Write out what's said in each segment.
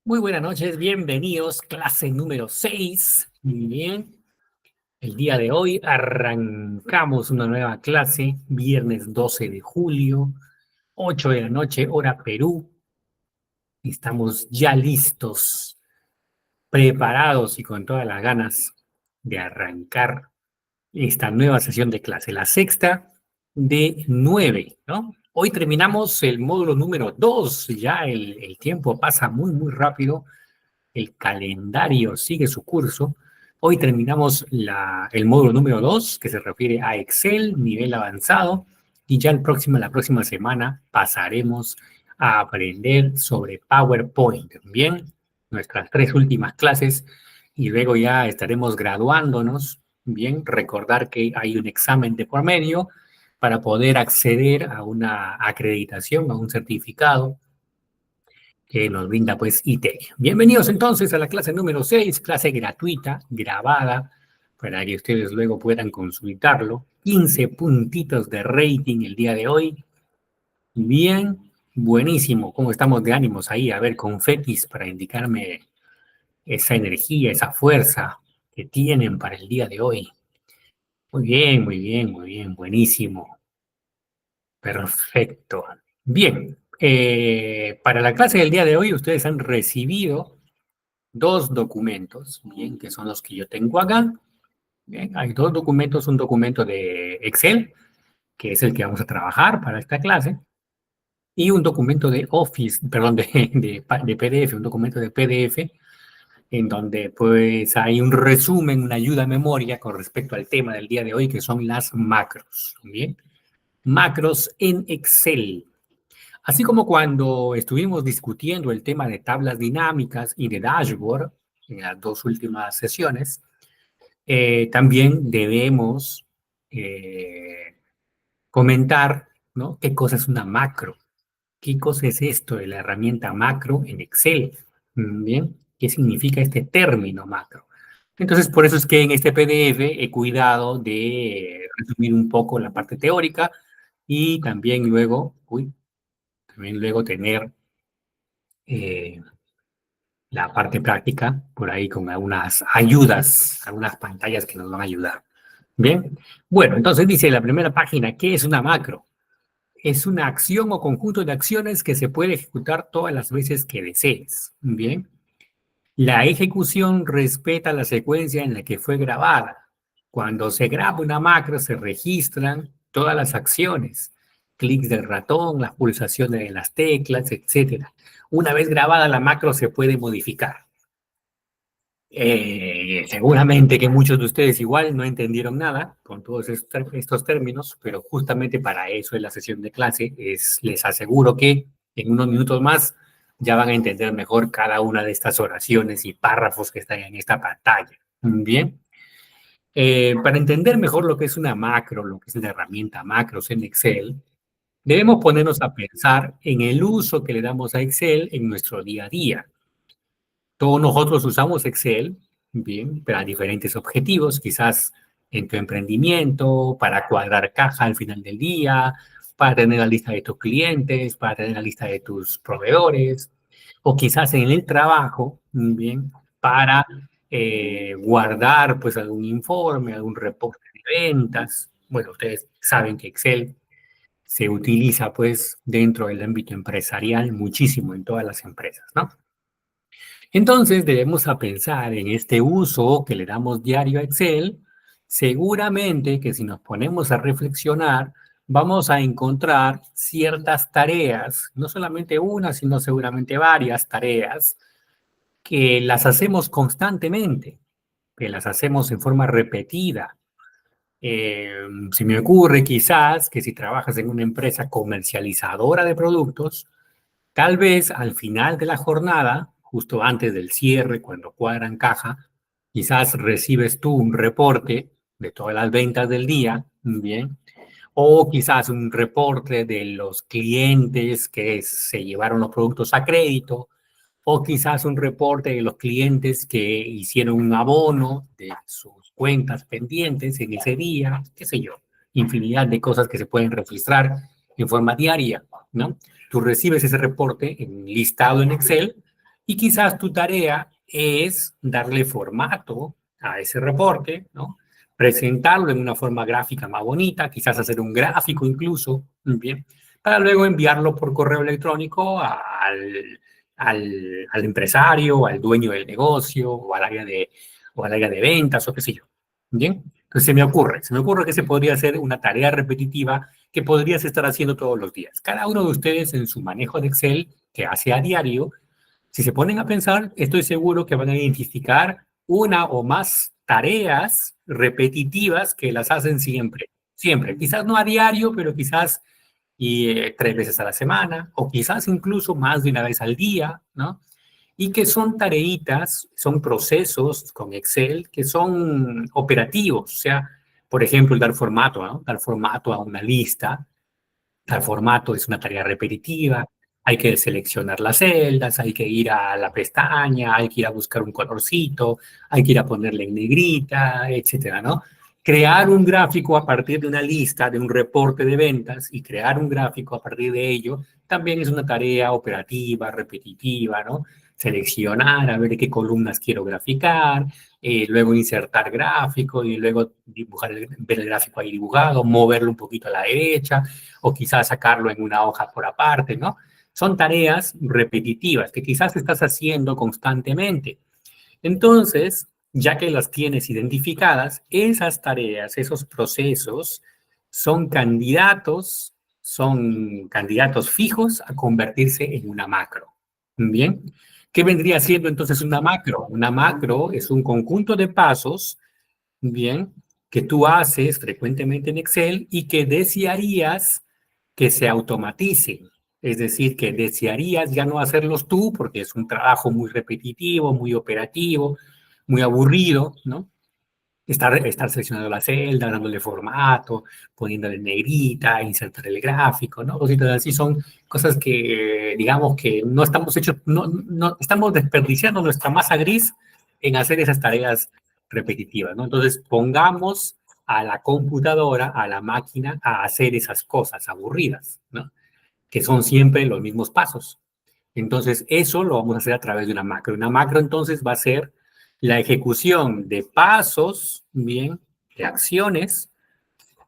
Muy buenas noches, bienvenidos, clase número 6. Muy bien, el día de hoy arrancamos una nueva clase, viernes 12 de julio, 8 de la noche, hora Perú. Estamos ya listos, preparados y con todas las ganas de arrancar esta nueva sesión de clase, la sexta de 9, ¿no? Hoy terminamos el módulo número 2, ya el tiempo pasa muy rápido. El calendario sigue su curso. Hoy terminamos el módulo número 2, que se refiere a Excel, nivel avanzado, y ya la próxima semana pasaremos a aprender sobre PowerPoint. Bien, nuestras 3 últimas clases, y luego ya estaremos graduándonos. Bien, recordar que hay un examen de por medio para poder acceder a una acreditación, a un certificado que nos brinda pues IT. Bienvenidos entonces a la clase número 6, clase gratuita, grabada, para que ustedes luego puedan consultarlo. 15 puntitos de rating el día de hoy. Bien, buenísimo. ¿Cómo estamos de ánimos ahí? A ver, confetis para indicarme esa energía, esa fuerza que tienen para el día de hoy. Muy bien, buenísimo. Perfecto. Bien, para la clase del día de hoy ustedes han recibido 2 documentos, bien, que son los que yo tengo acá. Bien, hay 2 documentos, un documento de Excel, que es el que vamos a trabajar para esta clase, y un documento de Office, perdón, de PDF, un documento de PDF, en donde pues hay un resumen, una ayuda a memoria con respecto al tema del día de hoy, que son las macros, bien, macros en Excel. Así como cuando estuvimos discutiendo el tema de tablas dinámicas y de dashboard en las 2 últimas sesiones, también debemos eh, comentar, ¿no? ¿Qué cosa es una macro? ¿Qué cosa es esto de la herramienta macro en Excel? Bien, ¿qué significa este término macro? Entonces, por eso es que en este PDF he cuidado de resumir un poco la parte teórica y también luego tener eh, la parte práctica por ahí con algunas ayudas, algunas pantallas que nos van a ayudar. Bien, bueno, entonces dice la primera página, ¿qué es una macro? Es una acción o conjunto de acciones que se puede ejecutar todas las veces que desees. Bien, la ejecución respeta la secuencia en la que fue grabada. Cuando se graba una macro se registran todas las acciones, clics del ratón, las pulsaciones de las teclas, etcétera. Una vez grabada la macro se puede modificar. Seguramente que muchos de ustedes igual no entendieron nada con todos estos términos, pero justamente para eso es la sesión de clase. Les aseguro que en unos minutos más ya van a entender mejor cada una de estas oraciones y párrafos que están en esta pantalla. Bien, para entender mejor lo que es una macro, lo que es la herramienta macros en Excel, debemos ponernos a pensar en el uso que le damos a Excel en nuestro día a día. Todos nosotros usamos Excel, bien, para diferentes objetivos, quizás en tu emprendimiento, para cuadrar caja al final del día, para tener la lista de tus clientes, para tener la lista de tus proveedores, o quizás en el trabajo, bien, para guardar pues algún informe, algún reporte de ventas. Bueno, ustedes saben que Excel se utiliza pues dentro del ámbito empresarial muchísimo en todas las empresas, ¿no? Entonces debemos a pensar en este uso que le damos diario a Excel. Seguramente que si nos ponemos a reflexionar, vamos a encontrar ciertas tareas, no solamente una, sino seguramente varias tareas, que las hacemos constantemente, que las hacemos en forma repetida. Se me ocurre quizás que si trabajas en una empresa comercializadora de productos, tal vez al final de la jornada, justo antes del cierre, cuando cuadran caja, quizás recibes tú un reporte de todas las ventas del día, bien, o quizás un reporte de los clientes que se llevaron los productos a crédito, o quizás un reporte de los clientes que hicieron un abono de sus cuentas pendientes en ese día, qué sé yo, infinidad de cosas que se pueden registrar en forma diaria, ¿no? Tú recibes ese reporte listado en Excel Y quizás tu tarea es darle formato a ese reporte, ¿no? Presentarlo en una forma gráfica más bonita, quizás hacer un gráfico incluso, ¿bien? Para luego enviarlo por correo electrónico al empresario, al dueño del negocio, o al área de ventas, o qué sé yo. ¿Bien? Entonces se me ocurre que se podría hacer una tarea repetitiva que podrías estar haciendo todos los días. Cada uno de ustedes en su manejo de Excel, que hace a diario, si se ponen a pensar, estoy seguro que van a identificar una o más tareas repetitivas que las hacen siempre. Siempre. Quizás no a diario, pero quizás 3 veces a la semana, o quizás incluso más de una vez al día, ¿no? Y que son tareitas, son procesos con Excel que son operativos, o sea, por ejemplo, el dar formato, ¿no? Dar formato a una lista. Tal formato es una tarea repetitiva, hay que seleccionar las celdas, hay que ir a la pestaña, hay que ir a buscar un colorcito, hay que ir a ponerle en negrita, etcétera, ¿no? Crear un gráfico a partir de una lista, de un reporte de ventas y crear un gráfico a partir de ello también es una tarea operativa, repetitiva, ¿no? Seleccionar, a ver qué columnas quiero graficar, luego insertar gráfico y luego dibujar ver el gráfico ahí dibujado, moverlo un poquito a la derecha, o quizás sacarlo en una hoja por aparte, ¿no? Son tareas repetitivas que quizás estás haciendo constantemente. Entonces, ya que las tienes identificadas, esas tareas, esos procesos, son candidatos fijos a convertirse en una macro. Bien. ¿Qué vendría siendo entonces una macro? Una macro es un conjunto de pasos, bien, que tú haces frecuentemente en Excel y que desearías que se automaticen. Es decir, que desearías ya no hacerlos tú porque es un trabajo muy repetitivo, muy operativo, muy aburrido, ¿no? Estar seleccionando la celda, dándole formato, poniéndole negrita, insertar el gráfico, ¿no? Cositas así son cosas que, digamos, que no estamos hechos, no estamos desperdiciando nuestra masa gris en hacer esas tareas repetitivas, ¿no? Entonces, pongamos a la computadora, a la máquina, a hacer esas cosas aburridas, ¿no? Que son siempre los mismos pasos. Entonces, eso lo vamos a hacer a través de una macro. Una macro, entonces, va a ser la ejecución de pasos, bien, de acciones,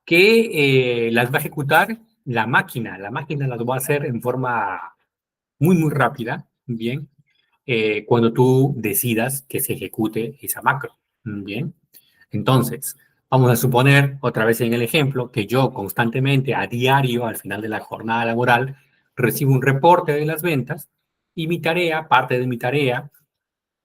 que las va a ejecutar la máquina. La máquina las va a hacer en forma muy, muy rápida, bien, cuando tú decidas que se ejecute esa macro, bien. Entonces, vamos a suponer, otra vez en el ejemplo, que yo constantemente, a diario, al final de la jornada laboral, recibo un reporte de las ventas y mi tarea, parte de mi tarea,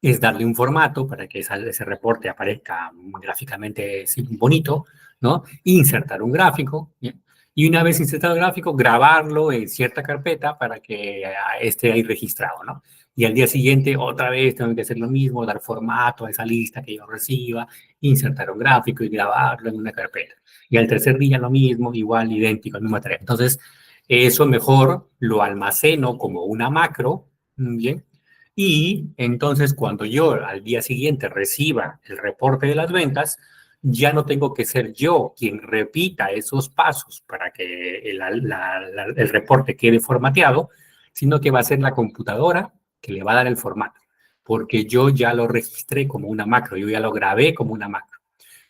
es darle un formato para que ese reporte aparezca gráficamente bonito, ¿no? Insertar un gráfico, ¿bien? Y una vez insertado el gráfico, grabarlo en cierta carpeta para que esté ahí registrado, ¿no? Y al día siguiente, otra vez, tengo que hacer lo mismo, dar formato a esa lista que yo reciba, insertar un gráfico y grabarlo en una carpeta. Y al tercer día lo mismo, igual, idéntico, la misma tarea. Entonces, eso mejor lo almaceno como una macro, ¿bien? Y entonces cuando yo al día siguiente reciba el reporte de las ventas, ya no tengo que ser yo quien repita esos pasos para que el reporte quede formateado, sino que va a ser la computadora que le va a dar el formato, porque yo ya lo registré como una macro, yo ya lo grabé como una macro.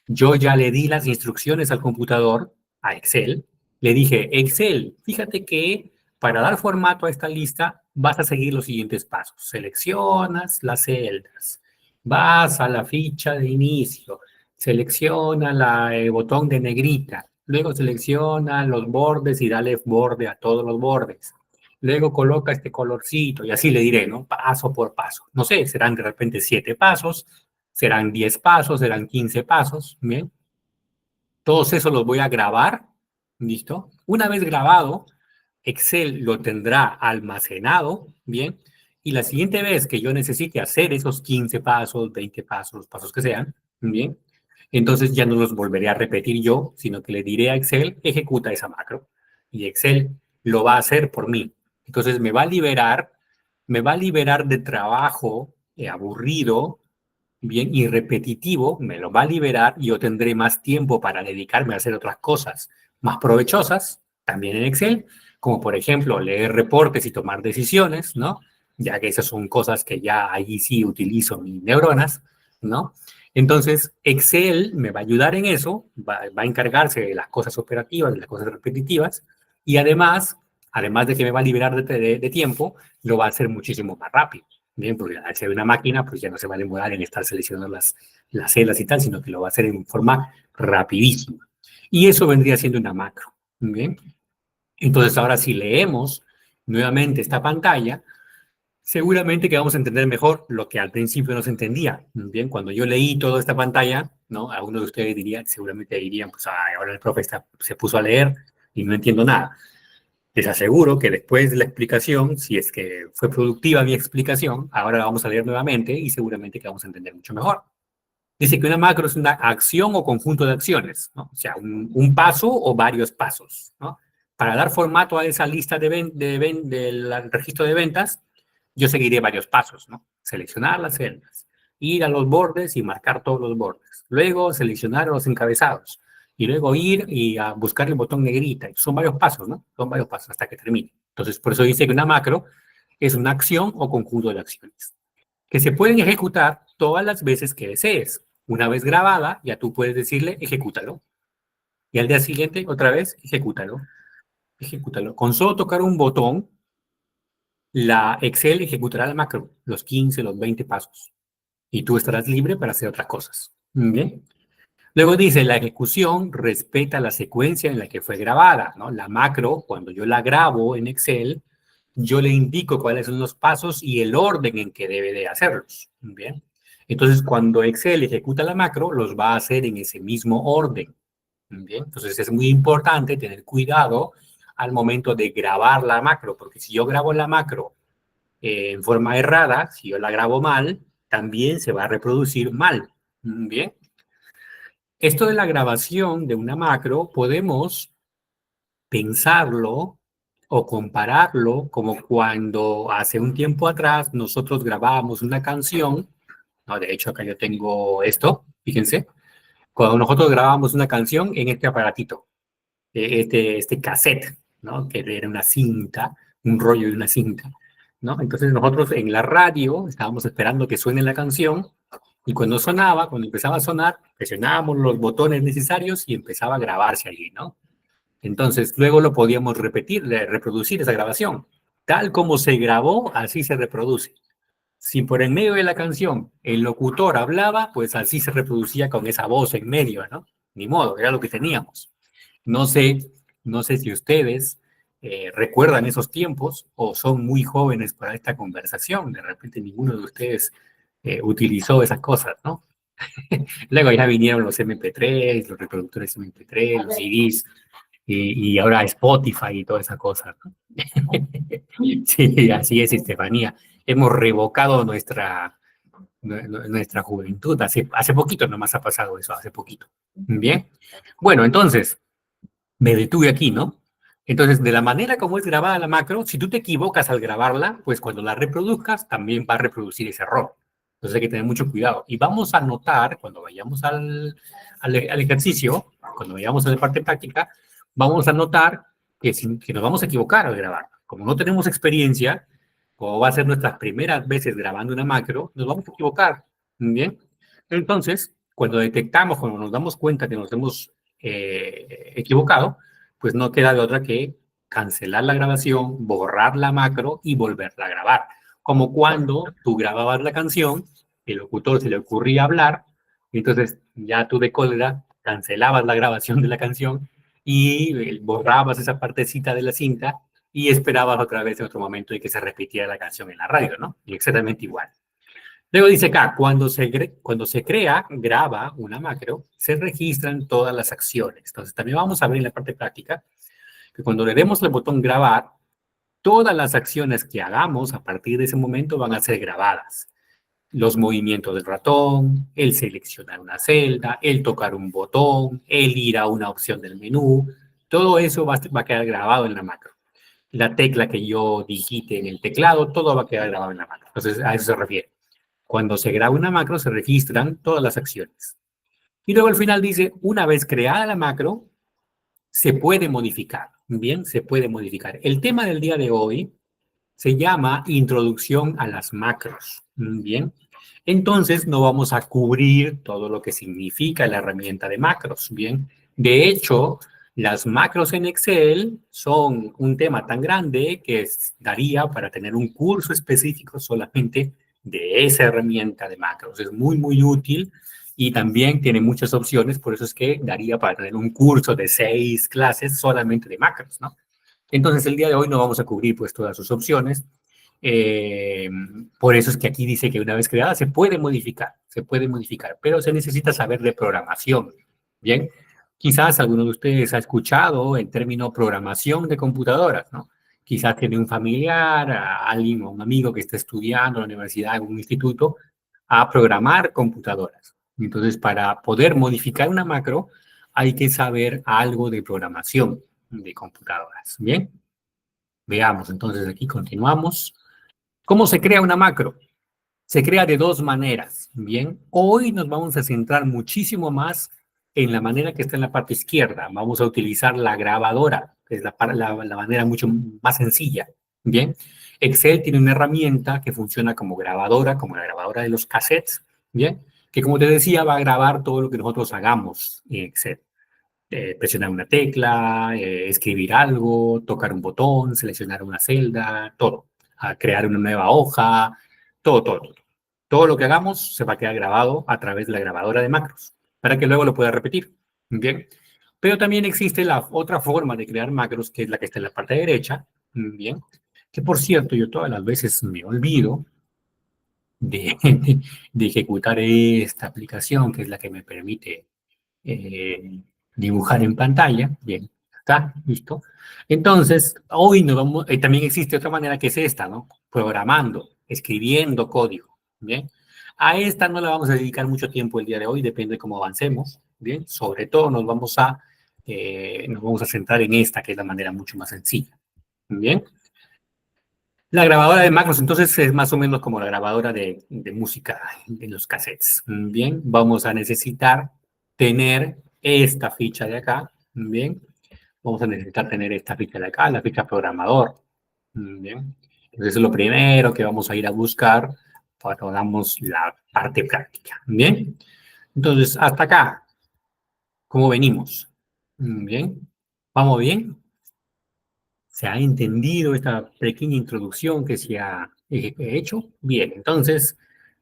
Yo ya le di las instrucciones al computador, a Excel, le dije, Excel, fíjate que para dar formato a esta lista vas a seguir los siguientes pasos. Seleccionas las celdas, vas a la ficha de inicio, selecciona el botón de negrita, luego selecciona los bordes y dale borde a todos los bordes. Luego coloca este colorcito y así le diré, ¿no? Paso por paso. No sé, serán de repente 7 pasos, serán 10 pasos, serán 15 pasos, ¿bien? Todos esos los voy a grabar, ¿listo? Una vez grabado, Excel lo tendrá almacenado, ¿bien? Y la siguiente vez que yo necesite hacer esos 15 pasos, 20 pasos, los pasos que sean, ¿bien? Entonces ya no los volveré a repetir yo, sino que le diré a Excel, ejecuta esa macro. Y Excel lo va a hacer por mí. Entonces me va a liberar de trabajo aburrido, bien, y repetitivo, me lo va a liberar y yo tendré más tiempo para dedicarme a hacer otras cosas más provechosas, también en Excel, como por ejemplo leer reportes y tomar decisiones, ¿no? ya que esas son cosas que ya allí sí utilizo mis neuronas, ¿no? Entonces, Excel me va a ayudar en eso, va a encargarse de las cosas operativas, de las cosas repetitivas, y además de que me va a liberar de tiempo, lo va a hacer muchísimo más rápido. Bien, porque al ser una máquina, pues ya no se va a demorar en estar seleccionando las celdas y tal, sino que lo va a hacer en forma rapidísima. Y eso vendría siendo una macro. Bien, entonces ahora si leemos nuevamente esta pantalla, seguramente que vamos a entender mejor lo que al principio no se entendía. Bien, cuando yo leí toda esta pantalla, ¿no? Algunos de ustedes dirían, seguramente dirían, pues ahora el profe se puso a leer y no entiendo nada. Les aseguro que después de la explicación, si es que fue productiva mi explicación, ahora la vamos a leer nuevamente y seguramente que vamos a entender mucho mejor. Dice que una macro es una acción o conjunto de acciones, ¿no? O sea, un paso o varios pasos, ¿no? Para dar formato a esa lista del registro de ventas, yo seguiré varios pasos, ¿no? Seleccionar las celdas, ir a los bordes y marcar todos los bordes. Luego seleccionar los encabezados y luego ir y a buscar el botón negrita. Son varios pasos, ¿no? Son varios pasos hasta que termine. Entonces, por eso dice que una macro es una acción o conjunto de acciones que se pueden ejecutar todas las veces que desees. Una vez grabada, ya tú puedes decirle, ejecútalo. Y al día siguiente, otra vez, ejecútalo. Ejecútalo. Con solo tocar un botón, la Excel ejecutará la macro, los 15, los 20 pasos. Y tú estarás libre para hacer otras cosas. Bien. Luego dice, la ejecución respeta la secuencia en la que fue grabada, ¿no? La macro, cuando yo la grabo en Excel, yo le indico cuáles son los pasos y el orden en que debe de hacerlos. Bien. Entonces, cuando Excel ejecuta la macro, los va a hacer en ese mismo orden. Bien. Entonces, es muy importante tener cuidado al momento de grabar la macro, porque si yo grabo la macro en forma errada, si yo la grabo mal, también se va a reproducir mal. Bien. Esto de la grabación de una macro podemos pensarlo o compararlo como cuando hace un tiempo atrás nosotros grabábamos una canción, no, de hecho acá yo tengo esto, fíjense, cuando nosotros grabábamos una canción en este aparatito, este cassette, ¿no? Que era una cinta, un rollo de una cinta, ¿no? Entonces nosotros en la radio estábamos esperando que suene la canción y cuando sonaba, cuando empezaba a sonar, presionábamos los botones necesarios y empezaba a grabarse allí, ¿no? Entonces, luego lo podíamos repetir, reproducir esa grabación. Tal como se grabó, así se reproduce. Si por en medio de la canción el locutor hablaba, pues así se reproducía con esa voz en medio, ¿no? Ni modo, era lo que teníamos. No sé, no sé si ustedes recuerdan esos tiempos o son muy jóvenes para esta conversación. De repente ninguno de ustedes utilizó esas cosas, ¿no? Luego ya vinieron los MP3, los reproductores MP3, los CDs, y ahora Spotify y toda esa cosa, ¿no? Sí, así es, Estefanía. Hemos revocado nuestra juventud. Hace poquito nomás ha pasado eso, hace poquito. Bien. Bueno, entonces, me detuve aquí, ¿no? Entonces, de la manera como es grabada la macro, si tú te equivocas al grabarla, pues cuando la reproduzcas, también va a reproducir ese error. Entonces hay que tener mucho cuidado. Y vamos a notar, cuando vayamos al ejercicio, cuando vayamos a la parte práctica, vamos a notar que nos vamos a equivocar al grabar. Como no tenemos experiencia, como va a ser nuestras primeras veces grabando una macro, nos vamos a equivocar. ¿Bien? Entonces, cuando detectamos, cuando nos damos cuenta que nos hemos equivocado, pues no queda de otra que cancelar la grabación, borrar la macro y volverla a grabar. Como cuando tú grababas la canción, el locutor se le ocurría hablar, y entonces ya tú de cólera cancelabas la grabación de la canción y borrabas esa partecita de la cinta y esperabas otra vez en otro momento de que se repitiera la canción en la radio, ¿no? Y exactamente igual. Luego dice acá, cuando se crea, graba una macro, se registran todas las acciones. Entonces también vamos a ver en la parte práctica que cuando le demos el botón grabar, todas las acciones que hagamos a partir de ese momento van a ser grabadas. Los movimientos del ratón, el seleccionar una celda, el tocar un botón, el ir a una opción del menú, todo eso va a quedar grabado en la macro. La tecla que yo digite en el teclado, todo va a quedar grabado en la macro. Entonces a eso se refiere. Cuando se graba una macro, se registran todas las acciones. Y luego al final dice, una vez creada la macro, se puede modificar. Bien, se puede modificar. El tema del día de hoy se llama Introducción a las macros. Bien. Entonces, no vamos a cubrir todo lo que significa la herramienta de macros. Bien. De hecho, las macros en Excel son un tema tan grande que daría para tener un curso específico solamente de esa herramienta de macros. Es muy, muy útil y también tiene muchas opciones, por eso es que daría para tener un curso de 6 clases solamente de macros, ¿no? Entonces, el día de hoy no vamos a cubrir pues todas sus opciones. Eh, por eso es que aquí dice que una vez creada se puede modificar, pero se necesita saber de programación. Bien, quizás alguno de ustedes ha escuchado el término programación de computadoras, ¿no? Quizás tiene un familiar, a alguien o un amigo que está estudiando en la universidad, en un instituto, a programar computadoras. Entonces, para poder modificar una macro, hay que saber algo de programación de computadoras. Bien, veamos, entonces aquí continuamos. ¿Cómo se crea una macro? Se crea de dos maneras. Bien, hoy nos vamos a centrar muchísimo más en la manera que está en la parte izquierda. Vamos a utilizar la grabadora, que es la manera mucho más sencilla. Bien, Excel tiene una herramienta que funciona como grabadora, como la grabadora de los cassettes. Bien, que como te decía, va a grabar todo lo que nosotros hagamos en Excel. Presionar una tecla, escribir algo, tocar un botón, seleccionar una celda, todo. A crear una nueva hoja, todo, todo, todo. Todo lo que hagamos se va a quedar grabado a través de la grabadora de macros, para que luego lo pueda repetir. Bien. Pero también existe la otra forma de crear macros, que es la que está en la parte derecha. Bien. Que por cierto, yo todas las veces me olvido de, de ejecutar esta aplicación, que es la que me permite dibujar en pantalla. Bien, está, listo. Entonces, hoy nos vamos, también existe otra manera que es esta, ¿no? Programando, escribiendo código, ¿bien? A esta no le vamos a dedicar mucho tiempo el día de hoy, depende de cómo avancemos, ¿bien? Sobre todo nos vamos a centrar en esta, que es la manera mucho más sencilla, ¿bien? La grabadora de macros, entonces, es más o menos como la grabadora de música de los cassettes. Bien, vamos a necesitar tener esta ficha de acá. Bien, vamos a necesitar tener esta ficha de acá, la ficha programador. Bien, entonces es lo primero que vamos a ir a buscar cuando hagamos la parte práctica. Bien, entonces, hasta acá, ¿cómo venimos? Bien, ¿vamos bien? ¿Se ha entendido esta pequeña introducción que se ha hecho? Bien, entonces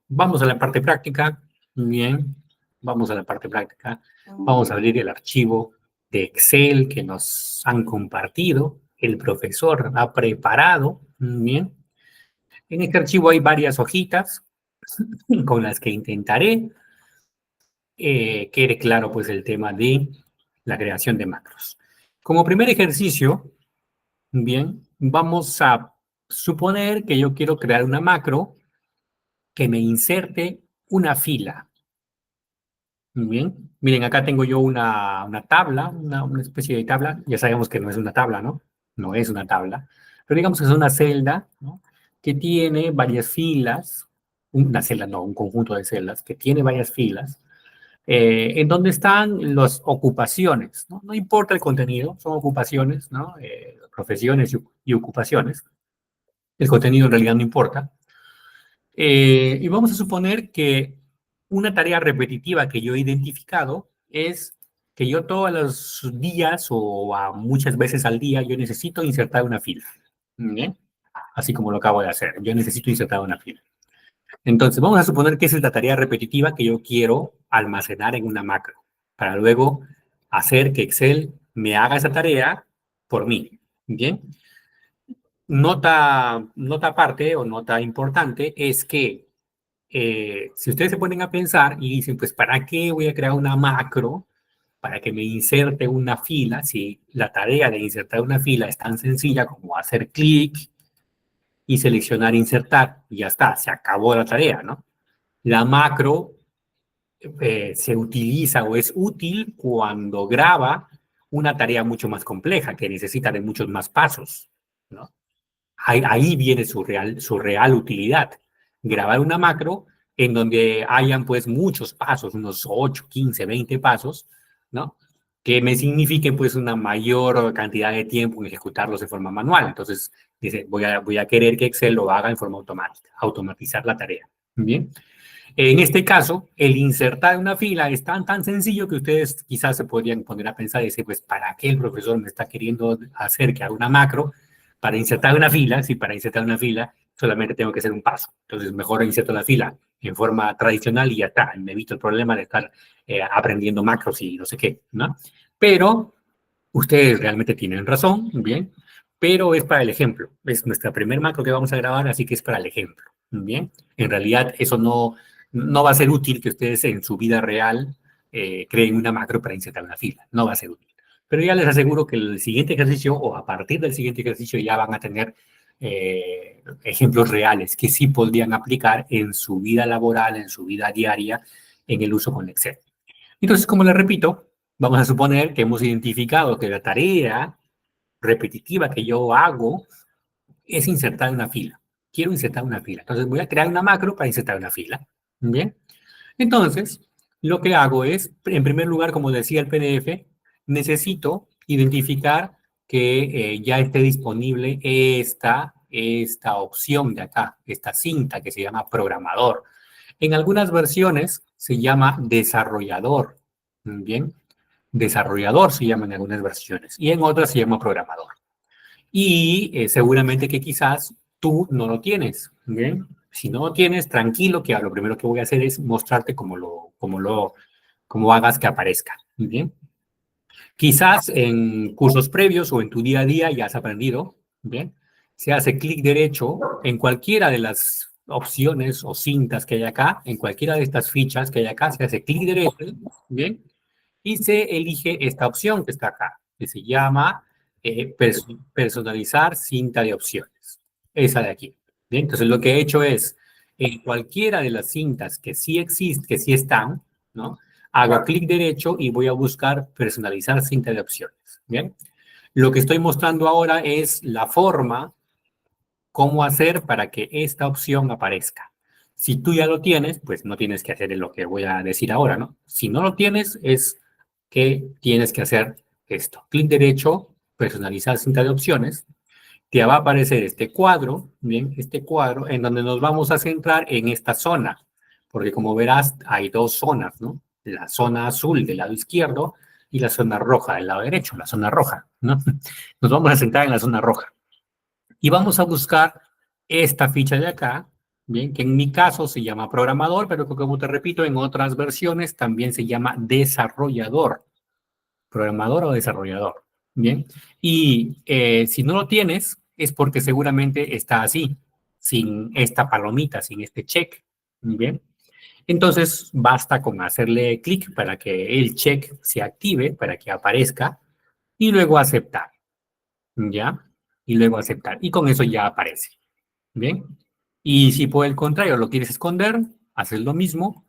vamos a la parte práctica. Bien, vamos a la parte práctica. Vamos a abrir el archivo de Excel que nos han compartido. El profesor ha preparado. Bien, en este archivo hay varias hojitas con las que intentaré quede claro pues el tema de la creación de macros. Como primer ejercicio, bien, vamos a suponer que yo quiero crear una macro que me inserte una fila. Bien, miren, acá tengo yo una tabla, una especie de tabla. Ya sabemos que no es una tabla, ¿no? No es una tabla. Pero digamos que es una celda, ¿no? Que tiene varias filas. Una celda, no, un conjunto de celdas que tiene varias filas. En donde están las ocupaciones, ¿no? No importa el contenido, son ocupaciones, ¿no? Profesiones y ocupaciones. El contenido en realidad no importa. Y vamos a suponer que una tarea repetitiva que yo he identificado es que yo todos los días o muchas veces al día yo necesito insertar una fila. ¿Bien? Así como lo acabo de hacer. Yo necesito insertar una fila. Entonces, vamos a suponer que esa es la tarea repetitiva que yo quiero almacenar en una macro para luego hacer que Excel me haga esa tarea por mí. Bien. Nota aparte o nota importante es que si ustedes se ponen a pensar y dicen, pues, ¿para qué voy a crear una macro para que me inserte una fila? Si la tarea de insertar una fila es tan sencilla como hacer clic y seleccionar insertar y ya está, se acabó la tarea, ¿no? La macro se utiliza o es útil cuando graba una tarea mucho más compleja que necesita de muchos más pasos, ¿no? Ahí viene su real utilidad. Grabar una macro en donde hayan pues muchos pasos, unos 8, 15, 20 pasos, ¿no? Que me signifiquen pues una mayor cantidad de tiempo en ejecutarlos de forma manual. Entonces, Dice, voy a querer que Excel lo haga en forma automática, automatizar la tarea. Bien. En este caso, el insertar una fila es tan sencillo que ustedes quizás se podrían poner a pensar y decir, pues, ¿para qué el profesor me está queriendo hacer que haga una macro para insertar una fila? Si para insertar una fila solamente tengo que hacer un paso. Entonces, mejor inserto la fila en forma tradicional y ya está. Me evito el problema de estar aprendiendo macros y no sé qué, ¿no? Pero ustedes realmente tienen razón, bien, pero es para el ejemplo. Es nuestra primer macro que vamos a grabar, así que es para el ejemplo, bien. En realidad, eso no va a ser útil que ustedes en su vida real creen una macro para insertar una fila. No va a ser útil. Pero ya les aseguro que el siguiente ejercicio o a partir del siguiente ejercicio ya van a tener ejemplos reales que sí podrían aplicar en su vida laboral, en su vida diaria, en el uso con Excel. Entonces, como les repito, vamos a suponer que hemos identificado que la tarea repetitiva que yo hago es insertar una fila. Quiero insertar una fila. Entonces voy a crear una macro para insertar una fila. Bien. Entonces, lo que hago es, en primer lugar, como decía el PDF, necesito identificar que ya esté disponible esta opción de acá, esta cinta que se llama programador. En algunas versiones se llama desarrollador. Bien. Desarrollador se llama en algunas versiones y en otras se llama programador. Y seguramente que quizás tú no lo tienes, ¿bien? Si no lo tienes, tranquilo, que lo primero que voy a hacer es mostrarte cómo hagas que aparezca, ¿bien? Quizás en cursos previos o en tu día a día ya has aprendido, ¿bien? Se hace clic derecho en cualquiera de las opciones o cintas que hay acá, en cualquiera de estas fichas que hay acá, se hace clic derecho, ¿bien? Y se elige esta opción que está acá, que se llama personalizar cinta de opciones. Esa de aquí. Bien, entonces lo que he hecho es, en cualquiera de las cintas que sí existen, que sí están, ¿no? Hago clic derecho y voy a buscar personalizar cinta de opciones. Bien. Lo que estoy mostrando ahora es la forma, cómo hacer para que esta opción aparezca. Si tú ya lo tienes, pues no tienes que hacer lo que voy a decir ahora, ¿no? Si no lo tienes, es que tienes que hacer esto. Clic derecho, personalizar cinta de opciones. Te va a aparecer este cuadro, bien, este cuadro en donde nos vamos a centrar en esta zona, porque como verás hay dos zonas, ¿no? La zona azul del lado izquierdo y la zona roja del lado derecho, la zona roja, ¿no? Nos vamos a centrar en la zona roja. Y vamos a buscar esta ficha de acá, bien, que en mi caso se llama programador, pero como te repito, en otras versiones también se llama desarrollador. Programador o desarrollador. Bien. Y si no lo tienes, es porque seguramente está así, sin esta palomita, sin este check. Bien. Entonces, basta con hacerle clic para que el check se active, para que aparezca, y luego aceptar. ¿Ya? Y luego aceptar. Y con eso ya aparece. Bien. Y si por el contrario lo quieres esconder, haces lo mismo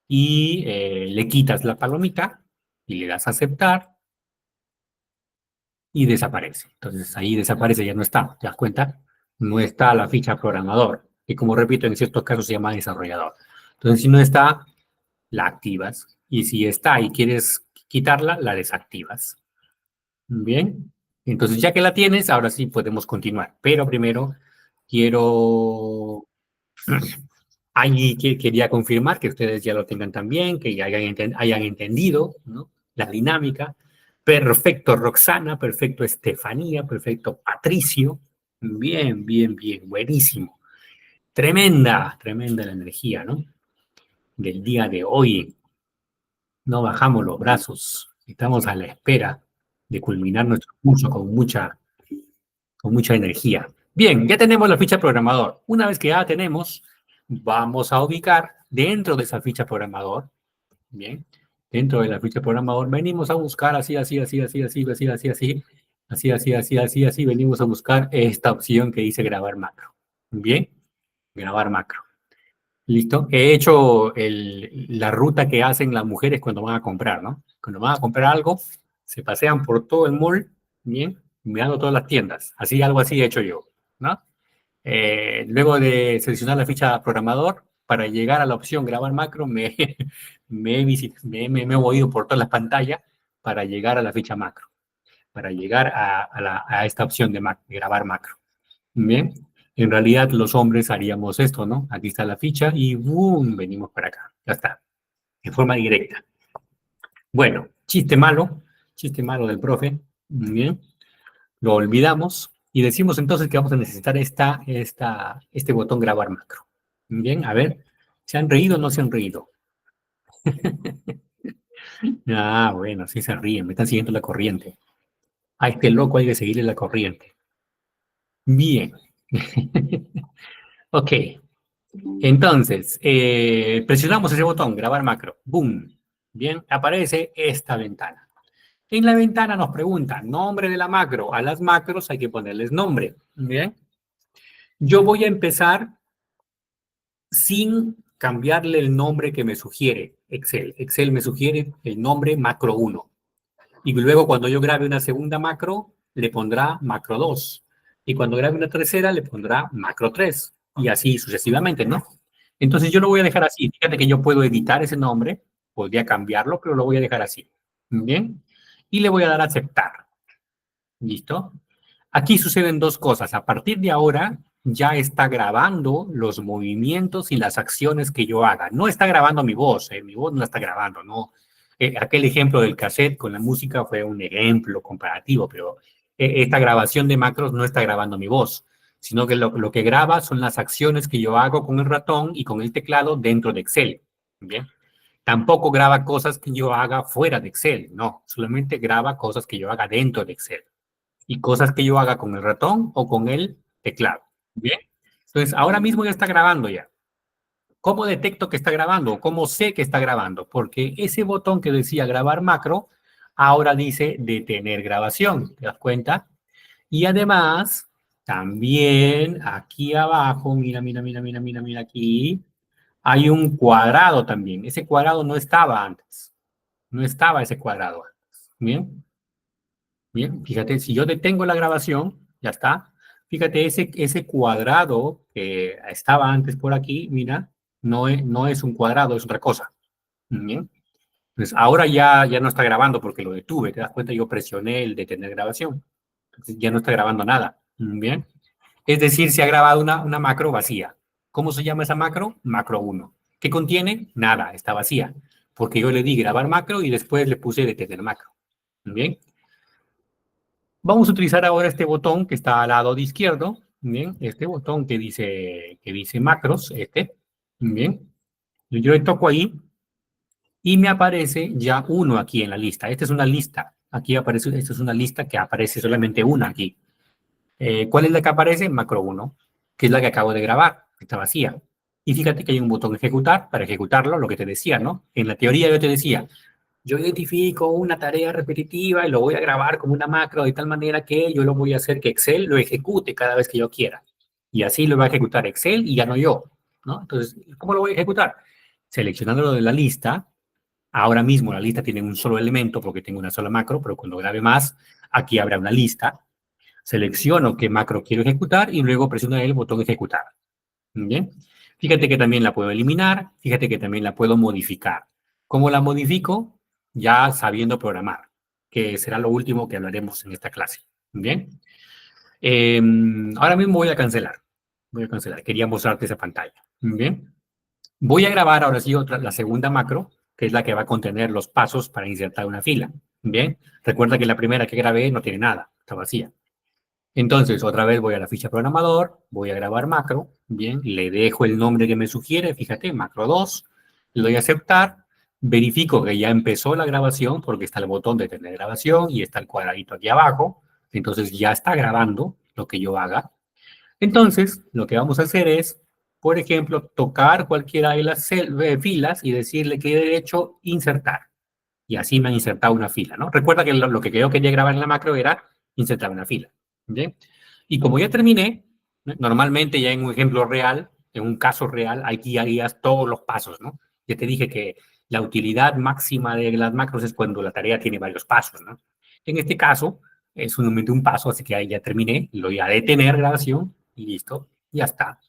y le quitas la palomita y le das a aceptar y desaparece. Entonces ahí desaparece, ya no está, ¿te das cuenta? No está la ficha programador, que como repito, en ciertos casos se llama desarrollador. Entonces si no está, la activas. Y si está y quieres quitarla, la desactivas. Bien. Entonces ya que la tienes, ahora sí podemos continuar. Pero primero quiero... Ahí quería confirmar que ustedes ya lo tengan también, que ya hayan entendido, ¿no? La dinámica. Perfecto, Roxana, perfecto, Estefanía, perfecto, Patricio. Bien, bien, bien, buenísimo. Tremenda la energía, ¿no? Del día de hoy. No bajamos los brazos. Estamos a la espera de culminar nuestro curso con mucha energía. Bien, ya tenemos la ficha programador. Una vez que ya la tenemos, vamos a ubicar dentro de esa ficha programador, bien, dentro de la ficha programador, venimos a buscar así, venimos a buscar esta opción que dice grabar macro. Bien, grabar macro. ¿Listo? He hecho la ruta que hacen las mujeres cuando van a comprar, ¿no? Cuando van a comprar algo, se pasean por todo el mall, bien, mirando todas las tiendas. Así, algo así he hecho yo, ¿no? Luego de seleccionar la ficha programador, para llegar a la opción grabar macro, me he movido por todas las pantallas para llegar a la ficha macro, para llegar a esta opción de grabar macro. Bien, en realidad los hombres haríamos esto, ¿no? Aquí está la ficha y ¡boom! Venimos para acá. Ya está, de forma directa. Bueno, chiste malo del profe. Bien, lo olvidamos y decimos entonces que vamos a necesitar este botón grabar macro. Bien, a ver, ¿se han reído o no se han reído? Ah, bueno, sí se ríen, me están siguiendo la corriente. A este loco hay que seguirle la corriente. Bien. Ok, entonces, presionamos ese botón, grabar macro. Boom. Bien, aparece esta ventana. En la ventana nos pregunta nombre de la macro. A las macros hay que ponerles nombre. Bien. Yo voy a empezar sin cambiarle el nombre que me sugiere Excel. Excel me sugiere el nombre macro 1. Y luego cuando yo grabe una segunda macro, le pondrá macro 2. Y cuando grabe una tercera, le pondrá macro 3. Y así sucesivamente, ¿no? Entonces yo lo voy a dejar así. Fíjate que yo puedo editar ese nombre, podría cambiarlo, pero lo voy a dejar así. ¿Bien? Y le voy a dar a aceptar. ¿Listo? Aquí suceden dos cosas. A partir de ahora ya está grabando los movimientos y las acciones que yo haga. No está grabando mi voz no la está grabando, ¿no? Aquel ejemplo del cassette con la música fue un ejemplo comparativo, pero esta grabación de macros no está grabando mi voz, sino que lo que graba son las acciones que yo hago con el ratón y con el teclado dentro de Excel. ¿Bien? Tampoco graba cosas que yo haga fuera de Excel, no, solamente graba cosas que yo haga dentro de Excel y cosas que yo haga con el ratón o con el teclado. Bien. Entonces, ahora mismo ya está grabando ya. ¿Cómo detecto que está grabando? ¿Cómo sé que está grabando? Porque ese botón que decía grabar macro, ahora dice detener grabación. ¿Te das cuenta? Y además, también aquí abajo, mira aquí, hay un cuadrado también. Ese cuadrado no estaba antes. No estaba ese cuadrado antes. Bien. Bien, fíjate, si yo detengo la grabación, ya está. Fíjate, ese cuadrado que estaba antes por aquí, mira, no es un cuadrado, es otra cosa. Bien. Entonces, ahora ya no está grabando porque lo detuve. ¿Te das cuenta? Yo presioné el detener grabación. Entonces, ya no está grabando nada. Bien. Es decir, se ha grabado una macro vacía. ¿Cómo se llama esa macro? Macro uno. ¿Qué contiene? Nada, está vacía. Porque yo le di grabar macro y después le puse detener macro. Bien. Vamos a utilizar ahora este botón que está al lado de izquierdo, bien, este botón que dice macros, bien. Yo le toco ahí y me aparece ya uno aquí en la lista. Esta es una lista. Aquí aparece, esta es una lista que aparece solamente una aquí. ¿Cuál es la que aparece? Macro uno, que es la que acabo de grabar, que está vacía. Y fíjate que hay un botón ejecutar para ejecutarlo, lo que te decía, ¿no? En la teoría yo te decía, yo identifico una tarea repetitiva y lo voy a grabar como una macro de tal manera que yo lo voy a hacer que Excel lo ejecute cada vez que yo quiera. Y así lo va a ejecutar Excel y ya no yo, ¿no? Entonces, ¿cómo lo voy a ejecutar? Seleccionándolo de la lista. Ahora mismo la lista tiene un solo elemento porque tengo una sola macro, pero cuando grabe más, aquí habrá una lista. Selecciono qué macro quiero ejecutar y luego presiono el botón ejecutar. Bien. Fíjate que también la puedo eliminar, fíjate que también la puedo modificar. ¿Cómo la modifico? Ya sabiendo programar, que será lo último que hablaremos en esta clase. Bien. Eh, Ahora mismo voy a cancelar. Voy a cancelar. Quería mostrarte esa pantalla. Bien. Voy a grabar ahora sí la segunda macro, que es la que va a contener los pasos para insertar una fila. Bien. Recuerda que la primera que grabé no tiene nada, está vacía. Entonces, otra vez voy a la ficha programador, voy a grabar macro, bien, le dejo el nombre que me sugiere, fíjate, macro 2, le doy a aceptar, verifico que ya empezó la grabación porque está el botón de tener grabación y está el cuadradito aquí abajo, entonces ya está grabando lo que yo haga. Entonces, lo que vamos a hacer es, por ejemplo, tocar cualquiera de las filas y decirle que he hecho insertar. Y así me han insertado una fila, ¿no? Recuerda que lo que yo quería grabar en la macro era insertar una fila. ¿Bien? Y como ya terminé, ¿no? Normalmente ya en un ejemplo real, en un caso real, aquí harías todos los pasos, ¿no? Ya te dije que la utilidad máxima de las macros es cuando la tarea tiene varios pasos, ¿no? En este caso, es solamente un paso, así que ahí ya terminé, lo voy a detener grabación y listo, ya está,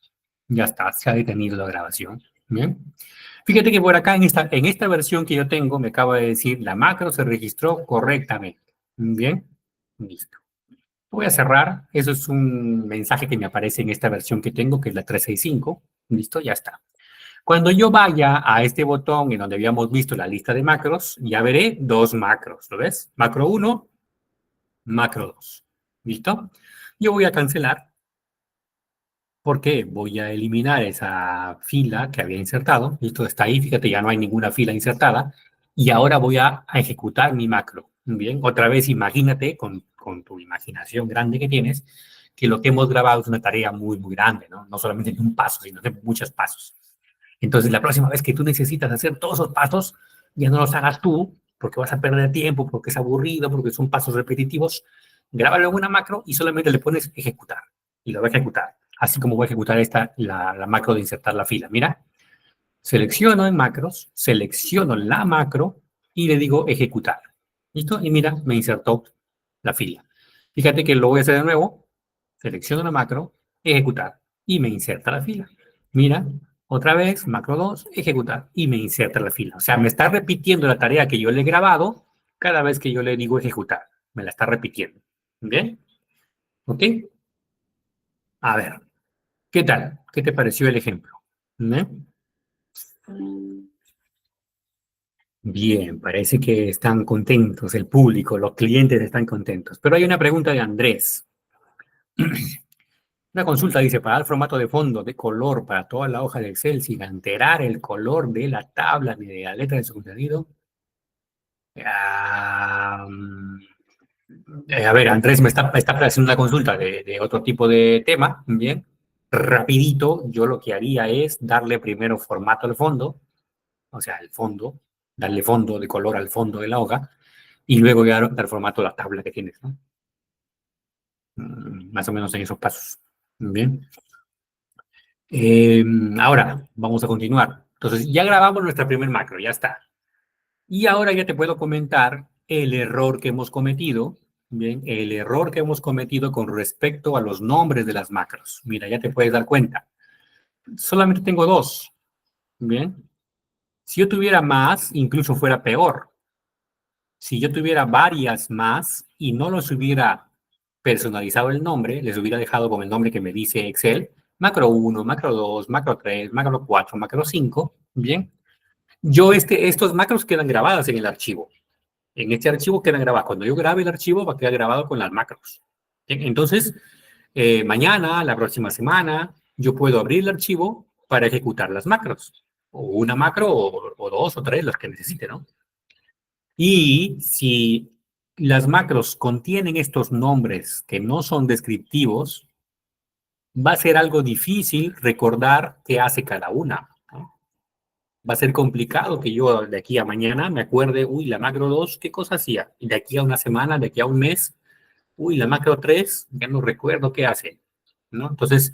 se ha detenido la grabación. Bien. Fíjate que por acá en esta versión que yo tengo me acaba de decir la macro se registró correctamente. Bien, listo. Voy a cerrar. Eso es un mensaje que me aparece en esta versión que tengo, que es la 365. Listo, ya está. Cuando yo vaya a este botón en donde habíamos visto la lista de macros, ya veré dos macros. ¿Lo ves? Macro 1, macro 2. ¿Listo? Yo voy a cancelar porque voy a eliminar esa fila que había insertado. Listo, está ahí. Fíjate, ya no hay ninguna fila insertada. Y ahora voy a ejecutar mi macro. Bien, otra vez imagínate con tu imaginación grande que tienes, que lo que hemos grabado es una tarea muy, muy grande, ¿no? No solamente de un paso, sino de muchos pasos. Entonces, la próxima vez que tú necesitas hacer todos esos pasos, ya no los hagas tú, porque vas a perder tiempo, porque es aburrido, porque son pasos repetitivos. Grábalo en una macro y solamente le pones ejecutar. Y lo va a ejecutar. Así como voy a ejecutar la macro de insertar la fila. Mira, selecciono en macros, selecciono la macro y le digo ejecutar. ¿Listo? Y mira, me insertó la fila. Fíjate que lo voy a hacer de nuevo. Selecciono la macro, ejecutar y me inserta la fila. Mira, otra vez, macro 2, ejecutar y me inserta la fila. O sea, me está repitiendo la tarea que yo le he grabado cada vez que yo le digo ejecutar. Me la está repitiendo. ¿Bien? ¿Ok? A ver, ¿qué tal? ¿Qué te pareció el ejemplo? ¿Eh? Bien, parece que están contentos, el público, los clientes están contentos. Pero hay una pregunta de Andrés. Una consulta dice, para el formato de fondo de color para toda la hoja de Excel sin alterar el color de la tabla ni de la letra de su contenido. Ah, a ver, Andrés me está haciendo una consulta de otro tipo de tema, bien. Rapidito, yo lo que haría es darle primero formato al fondo, o sea, el fondo, darle fondo de color al fondo de la hoja, y luego ya dar formato a la tabla que tienes, ¿no? Más o menos en esos pasos. Bien. Eh, Ahora, vamos a continuar. Entonces, ya grabamos nuestra primer macro, ya está. Y ahora ya te puedo comentar el error que hemos cometido, bien, el error que hemos cometido con respecto a los nombres de las macros. Mira, ya te puedes dar cuenta. Solamente tengo dos, bien. Si yo tuviera más, incluso fuera peor. Si yo tuviera varias más y no los hubiera personalizado el nombre, les hubiera dejado con el nombre que me dice Excel, macro 1, macro 2, macro 3, macro 4, macro 5, bien. Estos macros quedan grabadas en el archivo. En este archivo quedan grabadas. Cuando yo grabe el archivo va a quedar grabado con las macros. Bien, entonces, mañana, la próxima semana, yo puedo abrir el archivo para ejecutar las macros. O una macro o dos o tres, las que necesite, ¿no? Y si las macros contienen estos nombres que no son descriptivos, va a ser algo difícil recordar qué hace cada una, ¿no? Va a ser complicado que yo de aquí a mañana me acuerde, uy, la macro 2 ¿qué cosa hacía? Y de aquí a una semana, de aquí a un mes, uy, la macro 3 ya no recuerdo qué hace, ¿no? Entonces,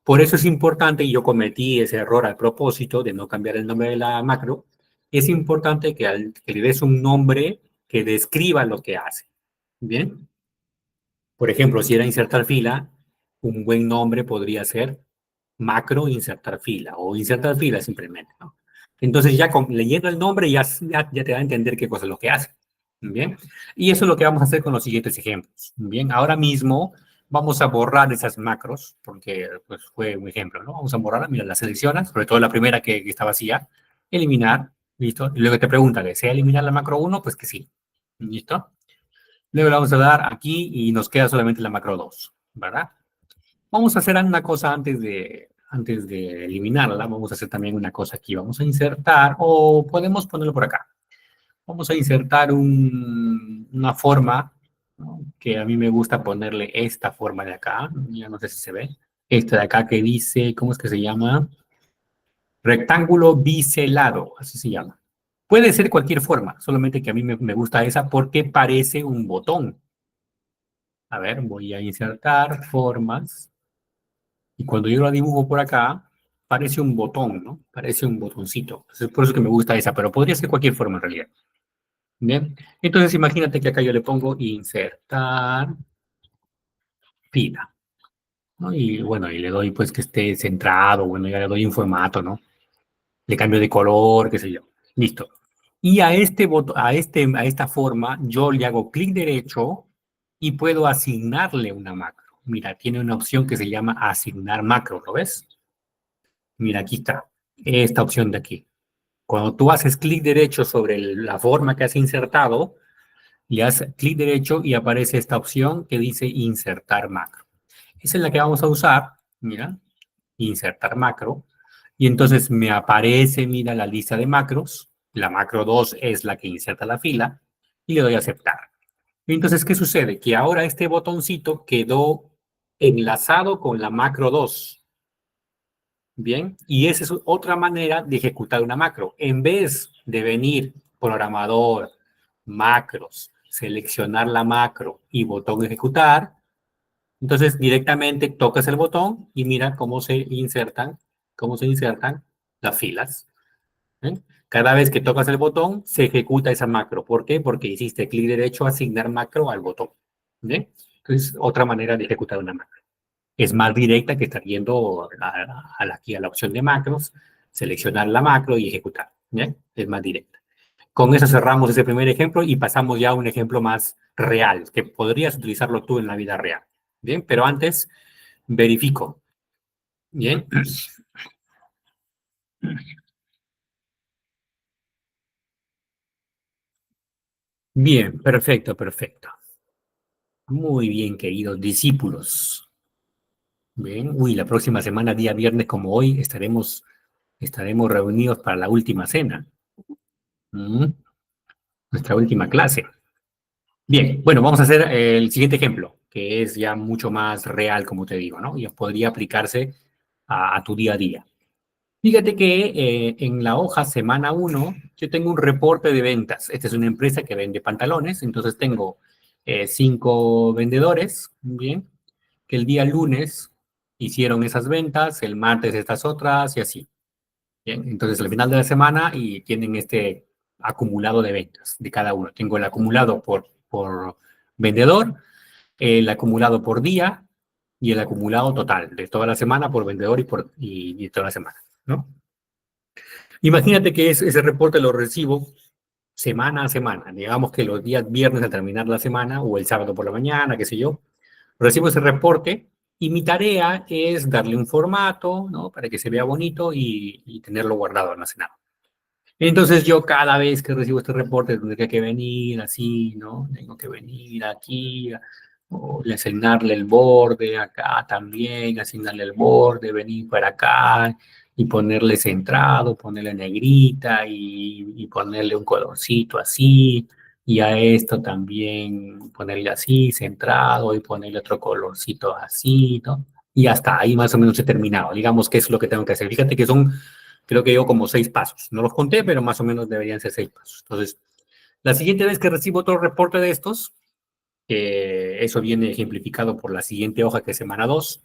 por eso es importante, y yo cometí ese error al propósito de no cambiar el nombre de la macro, es importante que le des un nombre que describa lo que hace. ¿Bien? Por ejemplo, si era insertar fila, un buen nombre podría ser macro insertar fila o insertar fila simplemente, ¿no? Entonces ya leyendo el nombre ya te va a entender qué cosa es lo que hace. Bien. Y eso es lo que vamos a hacer con los siguientes ejemplos. Bien. Ahora mismo vamos a borrar esas macros porque pues, fue un ejemplo, ¿no? Vamos a borrarla. Mira, la seleccionas, sobre todo la primera que está vacía. Eliminar. ¿Listo? Y luego te pregunta, ¿desea eliminar la macro uno? Pues que sí. ¿Listo? Luego le vamos a dar aquí y nos queda solamente la macro 2, ¿verdad? Vamos a hacer una cosa antes de eliminarla. Vamos a hacer también una cosa aquí. Vamos a insertar, o podemos ponerlo por acá. Vamos a insertar una forma, ¿no? Que a mí me gusta ponerle esta forma de acá. Ya no sé si se ve. Esta de acá que dice, ¿cómo es que se llama? Rectángulo biselado, así se llama. Puede ser cualquier forma, solamente que a mí me gusta esa porque parece un botón. A ver, voy a insertar formas. Y cuando yo la dibujo por acá, parece un botón, ¿no? Parece un botoncito. Es por eso que me gusta esa, pero podría ser cualquier forma en realidad. Bien. Entonces imagínate que acá yo le pongo insertar fila, ¿no? Y bueno, y le doy pues que esté centrado, bueno, ya le doy un formato, ¿no? Le cambio de color, qué sé yo. Listo. Y a esta forma yo le hago clic derecho y puedo asignarle una macro. Mira, tiene una opción que se llama asignar macro, ¿lo ves? Mira, aquí está, esta opción de aquí. Cuando tú haces clic derecho sobre la forma que has insertado, le das clic derecho y aparece esta opción que dice insertar macro. Esa es la que vamos a usar, mira, insertar macro. Y entonces me aparece, mira, la lista de macros. La macro 2 es la que inserta la fila y le doy a aceptar. Entonces, ¿qué sucede? Que ahora este botoncito quedó enlazado con la macro 2. Bien, y esa es otra manera de ejecutar una macro. En vez de venir programador, macros, seleccionar la macro y botón ejecutar, entonces directamente tocas el botón y mira cómo se insertan las filas. ¿Eh? Cada vez que tocas el botón, se ejecuta esa macro. ¿Por qué? Porque hiciste clic derecho, asignar macro al botón. ¿Bien? Entonces, otra manera de ejecutar una macro. Es más directa que estar yendo aquí a la opción de macros, seleccionar la macro y ejecutar. ¿Bien? Es más directa. Con eso cerramos ese primer ejemplo y pasamos ya a un ejemplo más real, que podrías utilizarlo tú en la vida real. Bien, pero antes verifico. Bien. Bien, perfecto, perfecto. Muy bien, queridos discípulos. Bien, uy, la próxima semana, día viernes como hoy, estaremos reunidos para la última cena. Mm, Nuestra última clase. Bien, bueno, vamos a hacer el siguiente ejemplo, que es ya mucho más real, como te digo, ¿no? Y podría aplicarse a tu día a día. Fíjate que en la hoja semana uno yo tengo un reporte de ventas. Esta es una empresa que vende pantalones, entonces tengo 5 vendedores, bien, que el día lunes hicieron esas ventas, el martes estas otras y así. Bien, entonces al final de la semana y tienen este acumulado de ventas de cada uno. Tengo el acumulado por vendedor, el acumulado por día y el acumulado total de toda la semana por vendedor y toda la semana, ¿no? Imagínate que ese reporte lo recibo semana a semana. Digamos que los días viernes al terminar la semana o el sábado por la mañana, qué sé yo, recibo ese reporte y mi tarea es darle un formato, ¿no? Para que se vea bonito y tenerlo guardado, almacenado. Entonces yo cada vez que recibo este reporte tendría que venir así, ¿no? Tengo que venir aquí, o asignarle el borde acá también, asignarle el borde, venir para acá y ponerle centrado, ponerle negrita y ponerle un colorcito así, y a esto también ponerle así, centrado, y ponerle otro colorcito así, ¿no? Y hasta ahí más o menos he terminado. Digamos que es lo que tengo que hacer. Fíjate que son, creo que yo como 6 pasos. No los conté, pero más o menos deberían ser 6 pasos. Entonces, la siguiente vez que recibo otro reporte de estos, eso viene ejemplificado por la siguiente hoja que es semana 2.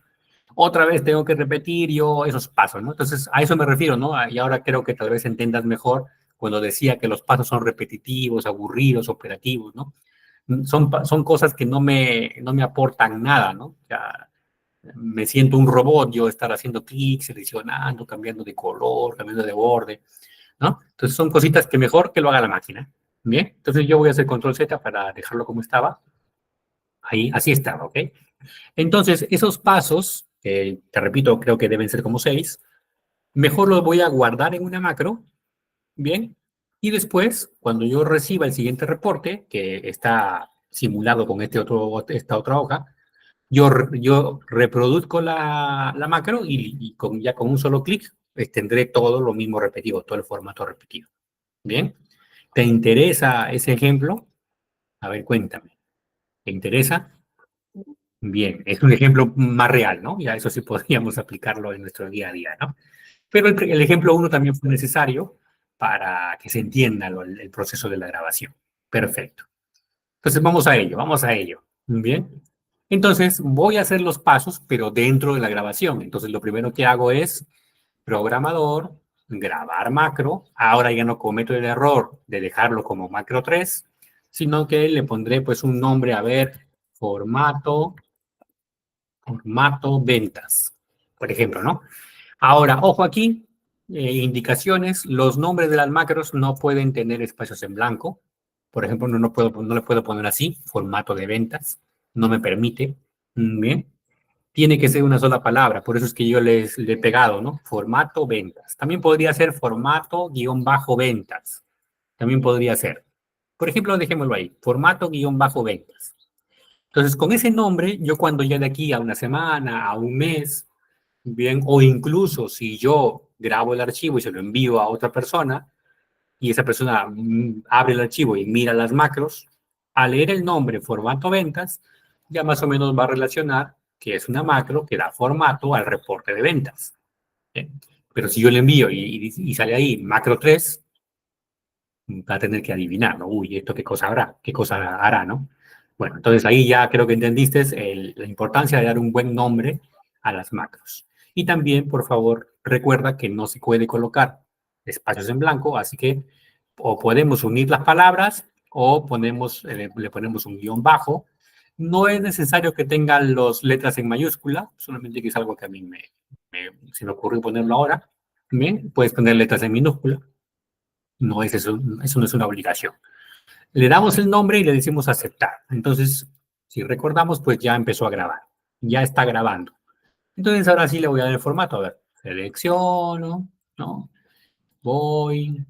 Otra vez tengo que repetir yo esos pasos, ¿no? Entonces, a eso me refiero, ¿no? Y ahora creo que tal vez entendas mejor cuando decía que los pasos son repetitivos, aburridos, operativos, ¿no? Son cosas que no me aportan nada, ¿no? Ya, me siento un robot yo estar haciendo clic, seleccionando, cambiando de color, cambiando de borde, ¿no? Entonces son cositas que mejor que lo haga la máquina. Bien, entonces yo voy a hacer control Z para dejarlo como estaba. Ahí, así estaba, ¿ok? Entonces, esos pasos, te repito, creo que deben ser como 6, mejor los voy a guardar en una macro, ¿bien? Y después, cuando yo reciba el siguiente reporte, que está simulado con esta otra hoja, yo reproduzco la macro y ya con un solo clic tendré todo lo mismo repetido, todo el formato repetido. ¿Bien? ¿Te interesa ese ejemplo? A ver, cuéntame. ¿Te interesa? Bien, es un ejemplo más real, ¿no? Ya eso sí podríamos aplicarlo en nuestro día a día, ¿no? Pero el ejemplo uno también fue necesario para que se entienda el proceso de la grabación. Perfecto. Entonces vamos a ello, vamos a ello. Bien. Entonces voy a hacer los pasos, pero dentro de la grabación. Entonces lo primero que hago es programador, grabar macro. Ahora ya no cometo el error de dejarlo como macro 3, sino que le pondré pues un nombre, a ver, formato ventas, por ejemplo, ¿no? Ahora, ojo aquí, indicaciones, los nombres de las macros no pueden tener espacios en blanco. Por ejemplo, no le puedo poner así, formato de ventas. no me permite. Bien. Tiene que ser una sola palabra, por eso es que yo le he pegado, ¿no? Formato ventas. También podría ser formato guión bajo ventas. También podría ser. Por ejemplo, dejémoslo ahí, formato guión bajo ventas. Entonces, con ese nombre, yo cuando ya de aquí a una semana, a un mes, bien, o incluso si yo grabo el archivo y se lo envío a otra persona, y esa persona abre el archivo y mira las macros, al leer el nombre formato ventas, ya más o menos va a relacionar que es una macro que da formato al reporte de ventas. ¿Sí? Pero si yo le envío y sale ahí macro 3, va a tener que adivinar, ¿no? Uy, ¿esto qué cosa habrá? ¿Qué cosa hará, no? Bueno, entonces ahí ya creo que entendiste la importancia de dar un buen nombre a las macros. Y también, por favor, recuerda que no se puede colocar espacios en blanco, así que o podemos unir las palabras o le ponemos un guión bajo. No es necesario que tengan las letras en mayúscula, solamente que es algo que a mí se me ocurrió ponerlo ahora. Bien, puedes poner letras en minúscula. No es eso no es una obligación. Le damos el nombre y le decimos aceptar. Entonces, si recordamos, pues ya empezó a grabar. Ya está grabando. Entonces, ahora sí le voy a dar el formato. A ver, selecciono, ¿no? Voy,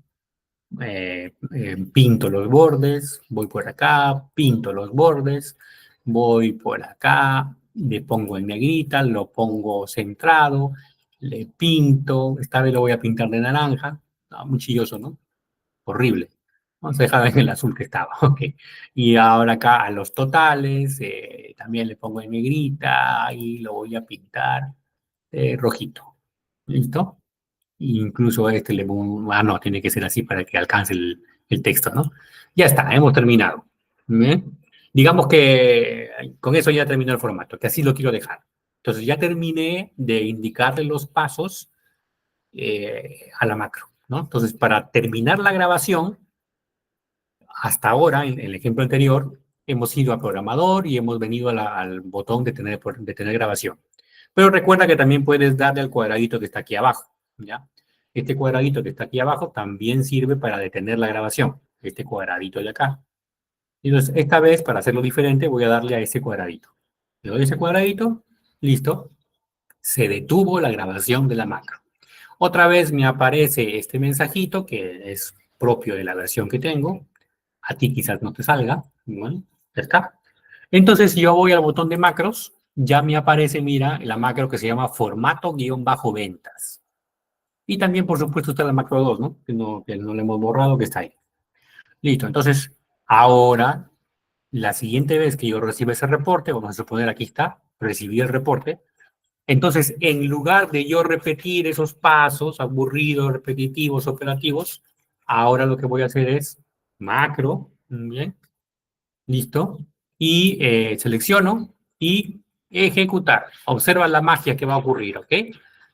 pinto los bordes, voy por acá, pinto los bordes, voy por acá, le pongo en negrita, lo pongo centrado, le pinto, esta vez lo voy a pintar de naranja, muy chilloso, ¿no? Horrible. Vamos a dejar en el azul que estaba, ok. Y ahora acá a los totales, también le pongo en negrita y lo voy a pintar rojito. ¿Listo? Incluso a este le pongo, no, tiene que ser así para que alcance el texto, ¿no? Ya está, hemos terminado. ¿Bien? Digamos que con eso ya terminó el formato, que así lo quiero dejar. Entonces ya terminé de indicarle los pasos a la macro, ¿no? Entonces, para terminar la grabación, hasta ahora, en el ejemplo anterior, hemos ido a programador y hemos venido al botón de tener grabación. Pero recuerda que también puedes darle al cuadradito que está aquí abajo, ¿ya? Este cuadradito que está aquí abajo también sirve para detener la grabación, este cuadradito de acá. Entonces, esta vez, para hacerlo diferente, voy a darle a ese cuadradito. Le doy ese cuadradito, listo, se detuvo la grabación de la macro. Otra vez me aparece este mensajito que es propio de la versión que tengo. A ti quizás no te salga. Bueno, ya está. Entonces, si yo voy al botón de macros, ya me aparece, mira, la macro que se llama formato-ventas. Y también, por supuesto, está la macro 2, ¿no? Que no le hemos borrado, que está ahí. Listo. Entonces, ahora, la siguiente vez que yo reciba ese reporte, vamos a suponer aquí está, recibí el reporte. Entonces, en lugar de yo repetir esos pasos aburridos, repetitivos, operativos, ahora lo que voy a hacer es macro, bien, listo, y selecciono y ejecutar. Observa la magia que va a ocurrir, ¿ok?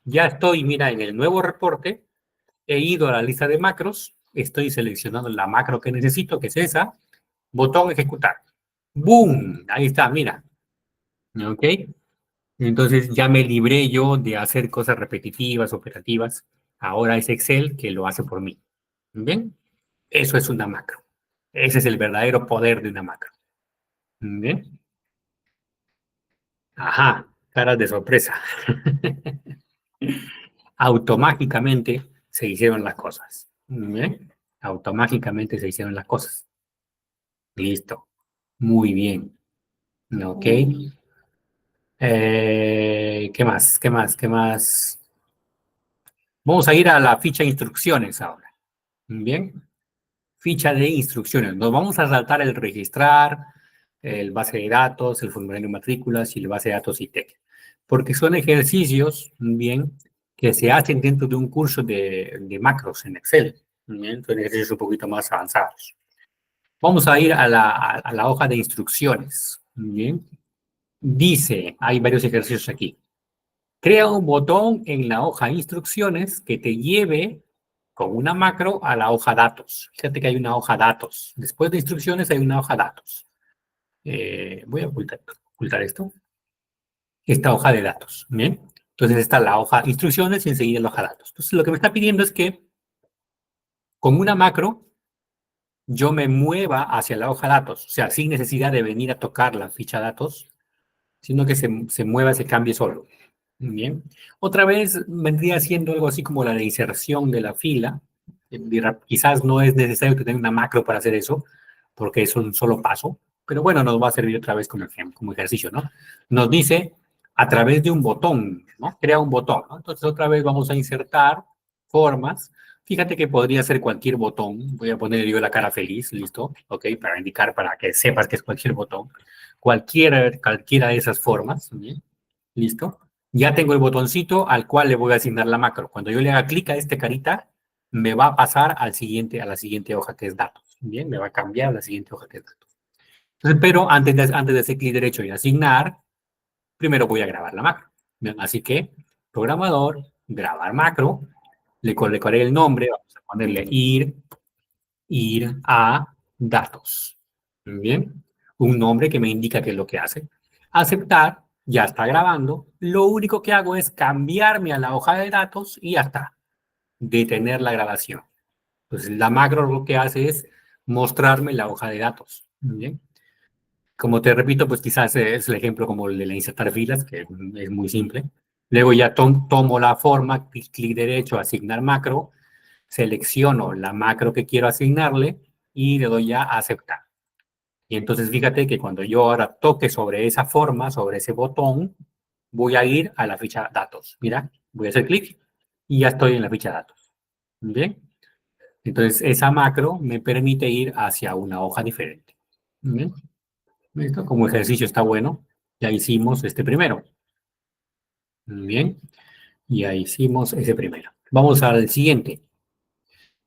Ya estoy, mira, en el nuevo reporte, he ido a la lista de macros, estoy seleccionando la macro que necesito, que es esa, botón ejecutar. ¡Boom! Ahí está, mira, ¿ok? Entonces ya me libré yo de hacer cosas repetitivas, operativas. Ahora es Excel que lo hace por mí. ¿Bien? Eso es una macro. Ese es el verdadero poder de una macro. ¿Bien? Ajá, caras de sorpresa. Automáticamente se hicieron las cosas. ¿Bien? Automáticamente se hicieron las cosas. Listo. Muy bien. Ok. ¿Qué más? ¿Qué más? ¿Qué más? Vamos a ir a la ficha de instrucciones ahora. Bien. Ficha de instrucciones. Nos vamos a saltar el registrar, el base de datos, el formulario de matrículas y el base de datos ITEC. Porque son ejercicios, bien, que se hacen dentro de un curso de macros en Excel. Bien, son ejercicios un poquito más avanzados. Vamos a ir a la hoja de instrucciones. Bien. Dice, hay varios ejercicios aquí. Crea un botón en la hoja instrucciones que te lleve con una macro a la hoja datos. Fíjate que hay una hoja datos. Después de instrucciones hay una hoja datos. Voy a ocultar esto. Esta hoja de datos. ¿Bien? Entonces está la hoja instrucciones y enseguida la hoja datos. Entonces lo que me está pidiendo es que con una macro yo me mueva hacia la hoja datos, o sea, sin necesidad de venir a tocar la ficha datos, sino que se mueva, se cambie solo. Bien. Otra vez vendría siendo algo así como la de inserción de la fila. Quizás no es necesario tener una macro para hacer eso, porque es un solo paso, pero bueno, nos va a servir otra vez como ejercicio, ¿no? Nos dice a través de un botón, ¿no? Crea un botón, ¿no? Entonces otra vez vamos a insertar formas. Fíjate que podría ser cualquier botón. Voy a poner yo la cara feliz, listo, ok, para indicar, para que sepas que es cualquier botón. Cualquiera de esas formas, ¿bien? Listo. Ya tengo el botoncito al cual le voy a asignar la macro. Cuando yo le haga clic a este carita, me va a pasar a la siguiente hoja que es datos. Bien, me va a cambiar a la siguiente hoja que es datos. Entonces, pero antes de hacer clic derecho y asignar, primero voy a grabar la macro. Bien, así que, programador, grabar macro, le colocaré el nombre, vamos a ponerle ir a datos. Bien, un nombre que me indica qué es lo que hace. Aceptar, ya está grabando. Lo único que hago es cambiarme a la hoja de datos y ya está. Detener la grabación. Entonces, la macro lo que hace es mostrarme la hoja de datos. Bien. Como te repito, pues quizás es el ejemplo como el de la insertar filas, que es muy simple. Luego ya tomo la forma, clic derecho, asignar macro, selecciono la macro que quiero asignarle y le doy ya a aceptar. Y entonces fíjate que cuando yo ahora toque sobre esa forma, sobre ese botón, voy a ir a la ficha datos. Mira, voy a hacer clic y ya estoy en la ficha datos. Bien. Entonces esa macro me permite ir hacia una hoja diferente. Bien. ¿Listo? Como ejercicio está bueno. Ya hicimos este primero. Bien. Ya hicimos ese primero. Vamos al siguiente.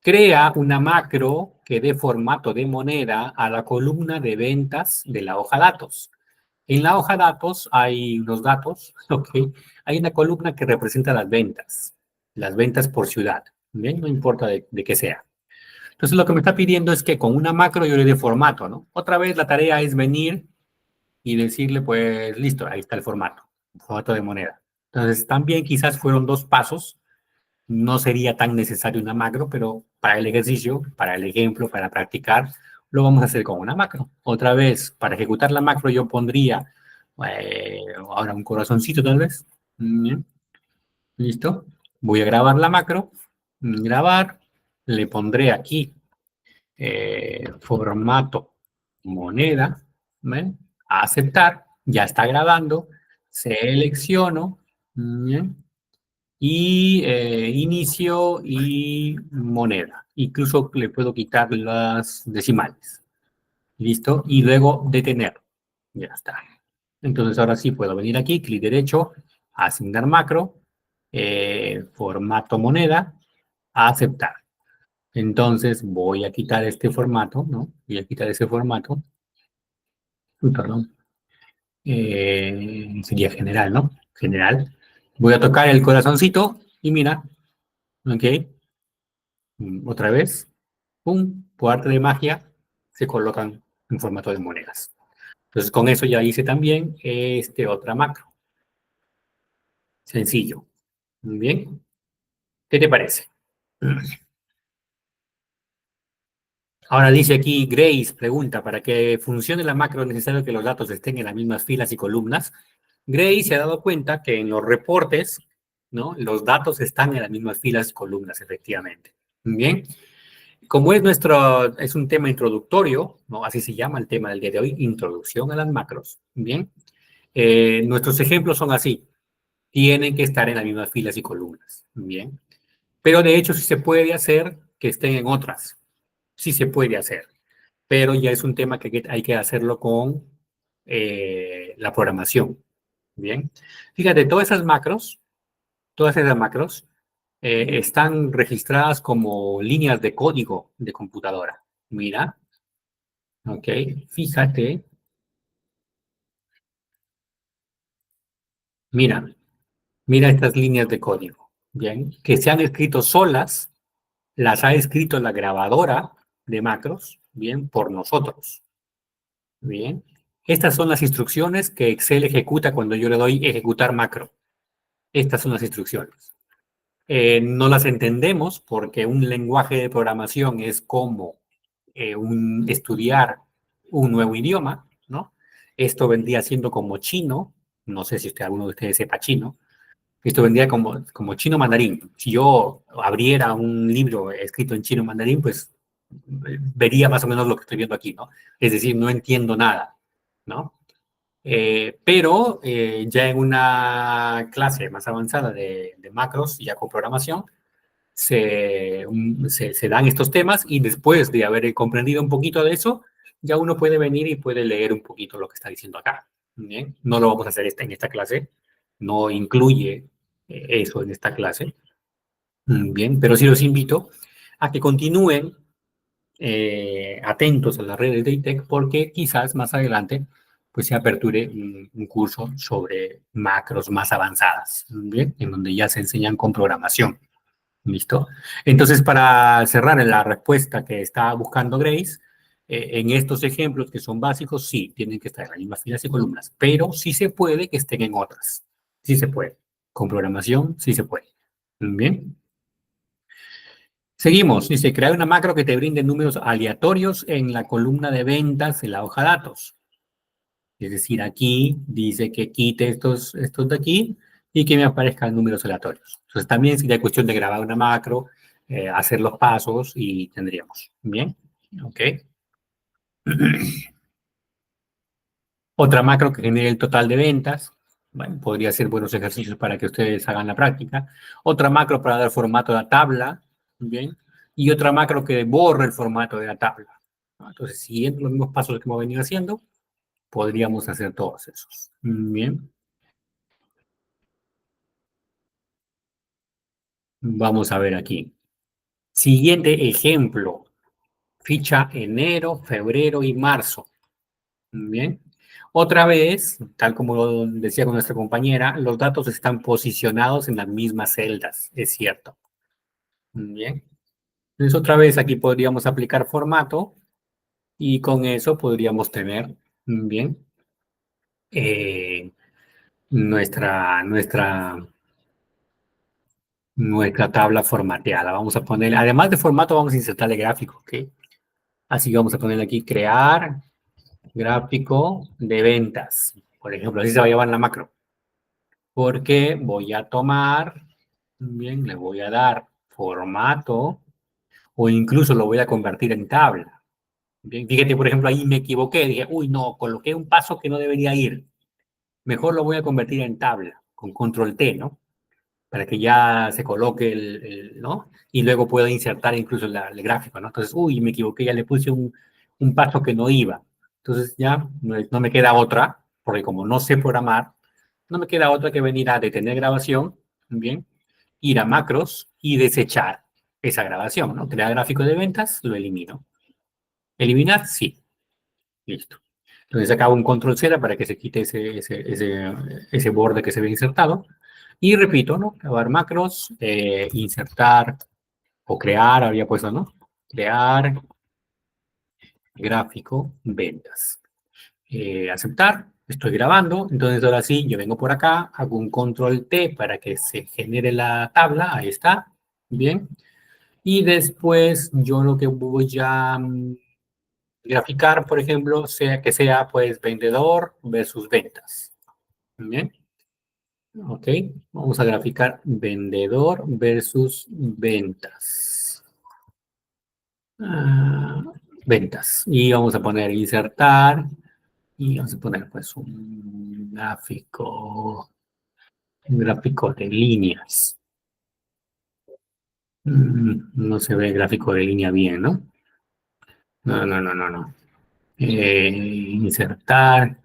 Crea una macro que dé formato de moneda a la columna de ventas de la hoja datos. En la hoja datos hay unos datos, ¿ok? Hay una columna que representa las ventas por ciudad, ¿bien? No importa de qué sea. Entonces lo que me está pidiendo es que con una macro yo le dé formato, ¿no? Otra vez la tarea es venir y decirle, pues, listo, ahí está el formato de moneda. Entonces también quizás fueron dos pasos, no sería tan necesario una macro, pero para el ejercicio, para el ejemplo, para practicar, lo vamos a hacer con una macro. Otra vez, para ejecutar la macro yo pondría ahora un corazoncito tal vez. Bien, listo. Voy a grabar la macro. Grabar. Le pondré aquí formato moneda. ¿Ven? Aceptar. Ya está grabando. Selecciono. Bien, y inicio y moneda. Incluso le puedo quitar las decimales. ¿Listo? Y luego detener. Ya está. Entonces ahora sí puedo venir aquí, clic derecho, asignar macro, formato moneda, aceptar. Entonces voy a quitar este formato, ¿no? Voy a quitar ese formato. Perdón. Sería general, ¿no? General. Voy a tocar el corazoncito y mira, ¿ok? Otra vez, pum, por arte de magia, se colocan en formato de monedas. Entonces, con eso ya hice también este otra macro. Sencillo. Muy bien. ¿Qué te parece? Ahora dice aquí Grace, pregunta, para que funcione la macro es necesario que los datos estén en las mismas filas y columnas. Grace se ha dado cuenta que en los reportes, ¿no? Los datos están en las mismas filas y columnas, efectivamente. Bien. Como es un tema introductorio, ¿no? Así se llama el tema del día de hoy, introducción a las macros. Bien. Nuestros ejemplos son así. Tienen que estar en las mismas filas y columnas. Bien. Pero de hecho sí se puede hacer que estén en otras. Sí se puede hacer. Pero ya es un tema que hay que hacerlo con la programación. Bien. Fíjate, todas esas macros están registradas como líneas de código de computadora. Mira, ok, fíjate, mira, mira estas líneas de código, bien, que se han escrito solas, las ha escrito la grabadora de macros, bien, por nosotros, bien. Estas son las instrucciones que Excel ejecuta cuando yo le doy ejecutar macro. Estas son las instrucciones. No las entendemos porque un lenguaje de programación es como estudiar un nuevo idioma, ¿no? Esto vendría siendo como chino, no sé si alguno de ustedes sepa chino, esto vendría como chino mandarín. Si yo abriera un libro escrito en chino mandarín, pues vería más o menos lo que estoy viendo aquí, ¿no? Es decir, no entiendo nada, ¿no? Pero ya en una clase más avanzada de macros, ya con programación, se dan estos temas y después de haber comprendido un poquito de eso, ya uno puede venir y puede leer un poquito lo que está diciendo acá. Bien, no lo vamos a hacer en esta clase, no incluye eso en esta clase. Bien, pero sí los invito a que continúen atentos a las redes de ITEC porque quizás más adelante pues se aperture un curso sobre macros más avanzadas, ¿bien? En donde ya se enseñan con programación. ¿Listo? Entonces, para cerrar en la respuesta que está buscando Grace, en estos ejemplos que son básicos, sí, tienen que estar en las mismas filas y columnas, pero sí se puede que estén en otras. Sí se puede. Con programación, sí se puede. Bien. Seguimos. Dice, crear una macro que te brinde números aleatorios en la columna de ventas de la hoja datos. Es decir, aquí dice que quite estos de aquí y que me aparezcan números aleatorios. Entonces también sería cuestión de grabar una macro, hacer los pasos y tendríamos. Bien, ok. Otra macro que genere el total de ventas. Bueno, podría ser buenos ejercicios para que ustedes hagan la práctica. Otra macro para dar formato a la tabla. Bien. Y otra macro que borre el formato de la tabla. Entonces, siguiendo los mismos pasos que hemos venido haciendo, podríamos hacer todos esos. Bien. Vamos a ver aquí. Siguiente ejemplo. Ficha enero, febrero y marzo. Bien. Otra vez, tal como decía con nuestra compañera, los datos están posicionados en las mismas celdas. Es cierto. Bien. Entonces, otra vez aquí podríamos aplicar formato y con eso podríamos tener, bien, eh, nuestra tabla formateada. Vamos a poner, además de formato, vamos a insertarle gráfico, ¿ok? Así que vamos a poner aquí crear gráfico de ventas. Por ejemplo, así se va a llevar la macro. Porque voy a tomar, bien, le voy a dar formato o incluso lo voy a convertir en tabla. Bien, fíjate, por ejemplo, ahí me equivoqué. Dije, uy, no, coloqué un paso que no debería ir. Mejor lo voy a convertir en tabla con control T, ¿no? Para que ya se coloque ¿no? Y luego pueda insertar incluso el gráfico, ¿no? Entonces, uy, me equivoqué, ya le puse un paso que no iba. Entonces ya no me queda otra, porque como no sé programar, no me queda otra que venir a detener grabación, ¿bien? Ir a macros y desechar esa grabación, ¿no? Crear gráfico de ventas, lo elimino. Eliminar, sí, listo. Entonces acabo un control Z para que se quite ese borde que se ve insertado. Y repito, ¿no? Acabar macros, insertar o crear, habría puesto, ¿no? Crear gráfico ventas. Aceptar, estoy grabando, entonces ahora sí, yo vengo por acá, hago un control T para que se genere la tabla, ahí está, bien. Y después yo lo que voy a graficar, por ejemplo, sea que sea pues vendedor versus ventas. Bien. Ok, vamos a graficar vendedor versus ventas. Ah, ventas. Y vamos a poner insertar y vamos a poner pues un gráfico de líneas. No se ve el gráfico de línea bien, ¿no? No, no, no, no, no. Insertar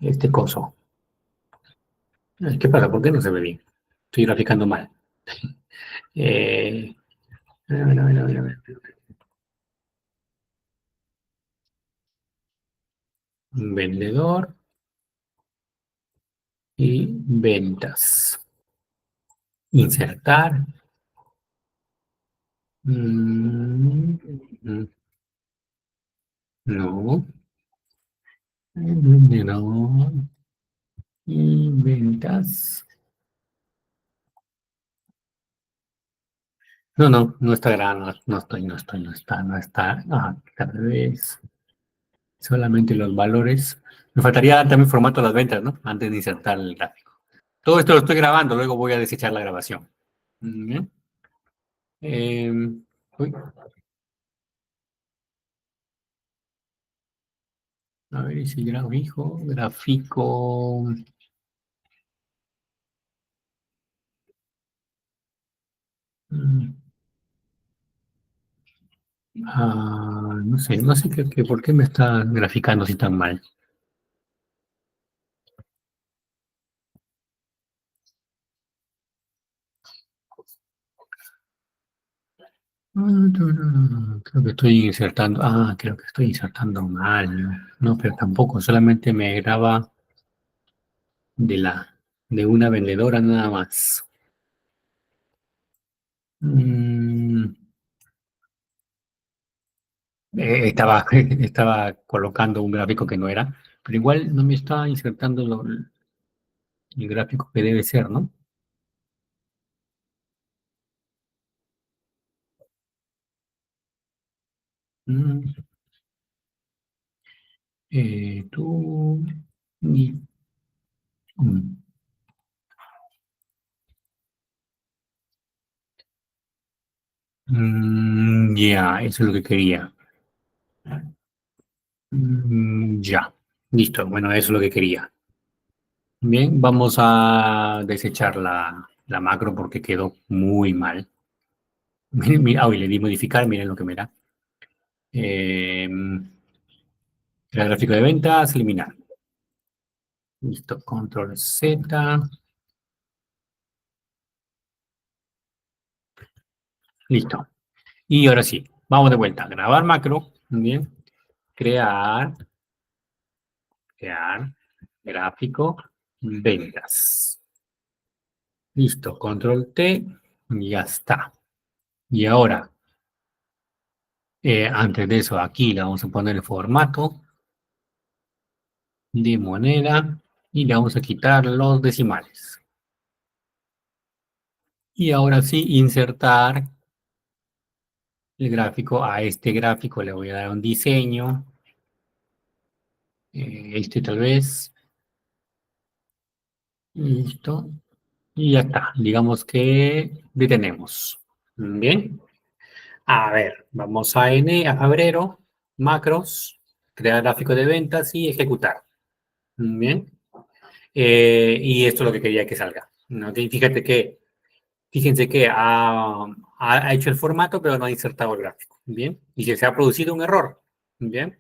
este coso. ¿Qué pasa? ¿Por qué no se ve bien? Estoy graficando mal. Eh, a ver, a ver, a ver, a ver. Vendedor y ventas. Insertar. Mm, mm, no. Vendedor y ventas. No, no, no está grabando, no está. Ah, tal vez solamente los valores. Me faltaría también formato de las ventas, ¿no? Antes de insertar el gráfico. Todo esto lo estoy grabando, luego voy a desechar la grabación. Bien. Uy, a ver si gráfico. mm, no sé por qué me está graficando así tan mal. Creo que estoy insertando. Ah, creo que estoy insertando mal. No, pero tampoco, solamente me graba de de una vendedora nada más. Mm, estaba colocando un gráfico que no era, pero igual no me está insertando el gráfico que debe ser, ¿no? Mm, tú. y- mm, ya, eso es lo que quería. Ya, listo. Bueno, eso es lo que quería. Bien, vamos a desechar la macro porque quedó muy mal. Le di modificar, miren lo que me da. Eh, el gráfico de ventas, eliminar. Listo, control Z, listo. Y ahora sí, vamos de vuelta. Grabar macro, bien. Crear, crear, gráfico, ventas. Listo, control T, y ya está. Y ahora, antes de eso, aquí le vamos a poner el formato de moneda y le vamos a quitar los decimales. Y ahora sí, insertar el gráfico. A este gráfico le voy a dar un diseño. Este tal vez. Listo. Y ya está. Digamos que detenemos. Bien. A ver, vamos a a febrero, macros, crear gráfico de ventas y ejecutar. Bien. Y esto es lo que quería que salga. ¿No? Fíjense que ha hecho el formato, pero no ha insertado el gráfico. Bien. Y que se ha producido un error. Bien.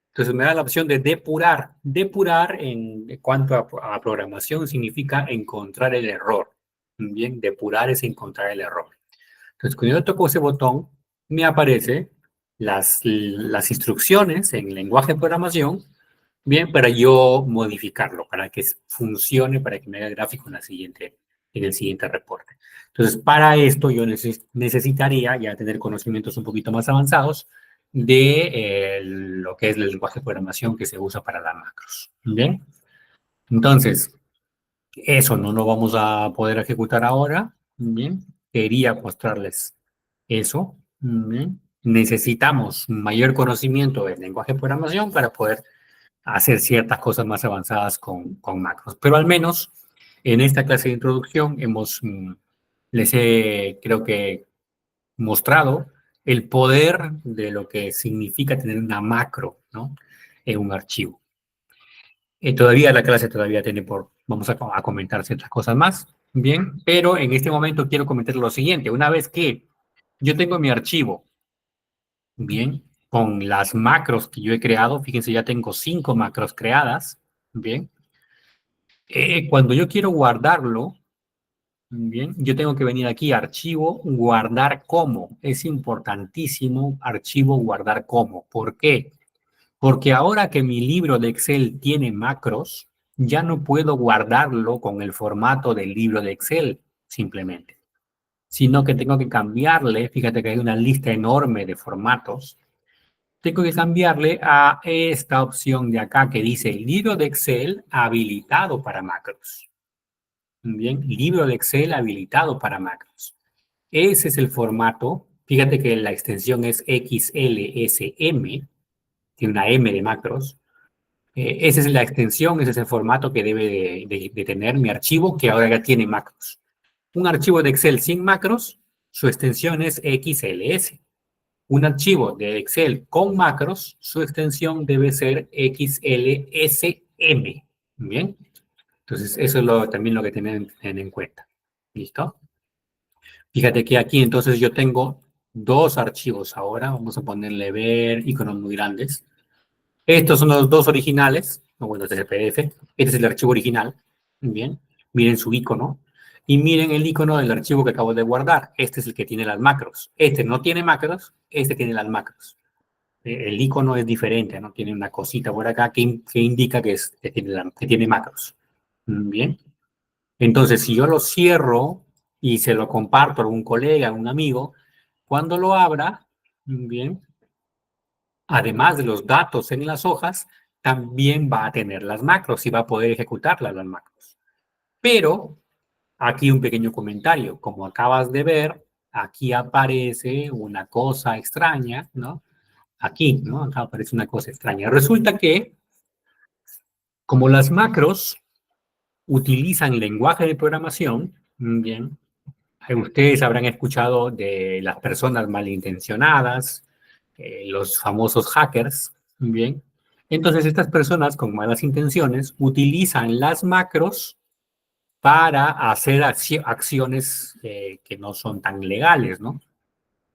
Entonces me da la opción de depurar. Depurar en cuanto a programación significa encontrar el error. Bien, depurar es encontrar el error. Entonces cuando yo toco ese botón, me aparece las instrucciones en lenguaje de programación, bien, para yo modificarlo, para que funcione, para que me haga el gráfico en el siguiente reporte. Entonces, para esto yo necesitaría ya tener conocimientos un poquito más avanzados de lo que es el lenguaje de programación que se usa para las macros. Bien, entonces, eso no lo vamos a poder ejecutar ahora. Bien, quería mostrarles eso. Bien. Necesitamos mayor conocimiento del lenguaje de programación para poder hacer ciertas cosas más avanzadas con macros. Pero al menos en esta clase de introducción les he, creo que, mostrado el poder de lo que significa tener una macro, ¿no? En un archivo. Todavía la clase todavía tiene vamos a comentar ciertas cosas más, bien, pero en este momento quiero comentar lo siguiente. Una vez que yo tengo mi archivo, bien, con las macros que yo he creado, fíjense, ya tengo 5 macros creadas, bien. Cuando yo quiero guardarlo, bien, yo tengo que venir aquí, archivo, guardar como. Es importantísimo, archivo, guardar como. ¿Por qué? Porque ahora que mi libro de Excel tiene macros, ya no puedo guardarlo con el formato del libro de Excel, simplemente, sino que tengo que cambiarle, fíjate que hay una lista enorme de formatos, tengo que cambiarle a esta opción de acá que dice libro de Excel habilitado para macros. Bien, libro de Excel habilitado para macros. Ese es el formato. Fíjate que la extensión es XLSM, tiene una M de macros. Esa es la extensión, ese es el formato que debe de tener mi archivo, que ahora ya tiene macros. Un archivo de Excel sin macros, su extensión es XLS. Un archivo de Excel con macros, su extensión debe ser XLSM. Bien, entonces eso es también lo que tienen que tener en cuenta. ¿Listo? Fíjate que aquí entonces yo tengo dos archivos ahora. Vamos a ponerle ver iconos muy grandes. Estos son los dos originales. No, bueno, este es el PDF. Este es el archivo original. Bien. Miren su icono. Y miren el icono del archivo que acabo de guardar. Este es el que tiene las macros. Este no tiene macros. Este tiene las macros. El icono es diferente, ¿no? Tiene una cosita por acá que indica que tiene macros. Bien. Entonces, si yo lo cierro y se lo comparto a algún colega, a un amigo, cuando lo abra, bien, además de los datos en las hojas, también va a tener las macros y va a poder ejecutarlas las macros. Pero aquí un pequeño comentario. Como acabas de ver, aquí aparece una cosa extraña, ¿no? Aquí, ¿no? Acá aparece una cosa extraña. Resulta que, como las macros utilizan lenguaje de programación, bien, ustedes habrán escuchado de las personas malintencionadas, los famosos hackers, bien. Entonces, estas personas con malas intenciones utilizan las macros para hacer acciones que no son tan legales, ¿no?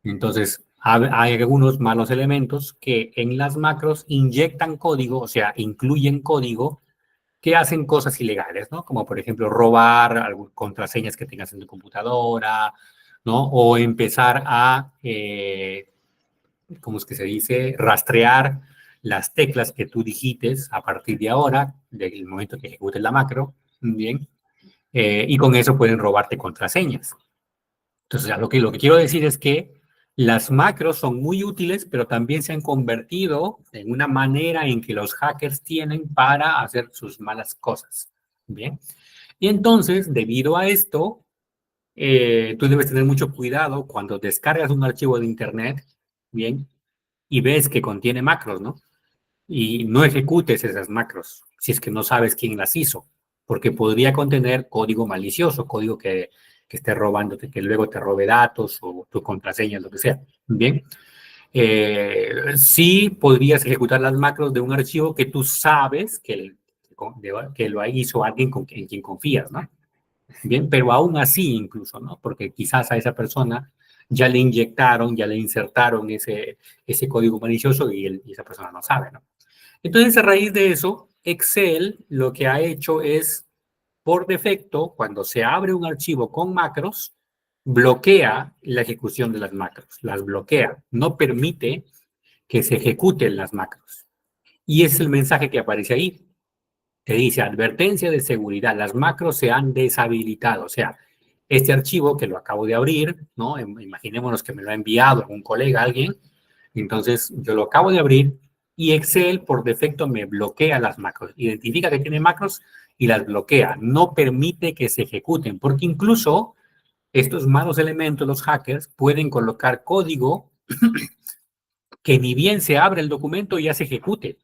Entonces, hay algunos malos elementos que en las macros inyectan código, o sea, incluyen código que hacen cosas ilegales, ¿no? Como por ejemplo robar contraseñas que tengas en tu computadora, ¿no? O empezar a, ¿cómo es que se dice? Rastrear las teclas que tú digites a partir de ahora, del momento que ejecutes la macro, ¿bien? Y con eso pueden robarte contraseñas. Entonces, lo que quiero decir es que las macros son muy útiles, pero también se han convertido en una manera en que los hackers tienen para hacer sus malas cosas. Bien. Y entonces, debido a esto, tú debes tener mucho cuidado cuando descargas un archivo de Internet, bien, y ves que contiene macros, ¿no? Y no ejecutes esas macros si es que no sabes quién las hizo, porque podría contener código malicioso, código que esté robándote, que luego te robe datos o tu contraseña, lo que sea. Bien, sí podrías ejecutar las macros de un archivo que tú sabes que lo hizo alguien en quien confías, ¿no? Bien, pero aún así incluso, ¿no? Porque quizás a esa persona ya le inyectaron, ya le insertaron ese código malicioso y esa persona no sabe, ¿no? Entonces, a raíz de eso, Excel lo que ha hecho es, por defecto, cuando se abre un archivo con macros, bloquea la ejecución de las macros, las bloquea, no permite que se ejecuten las macros. Y ese es el mensaje que aparece ahí. Te dice, advertencia de seguridad, las macros se han deshabilitado. O sea, este archivo que lo acabo de abrir, ¿no? Imaginémonos que me lo ha enviado un colega, alguien, entonces yo lo acabo de abrir y Excel por defecto me bloquea las macros, identifica que tiene macros y las bloquea, no permite que se ejecuten, porque incluso estos malos elementos, los hackers, pueden colocar código que ni bien se abre el documento ya se ejecute.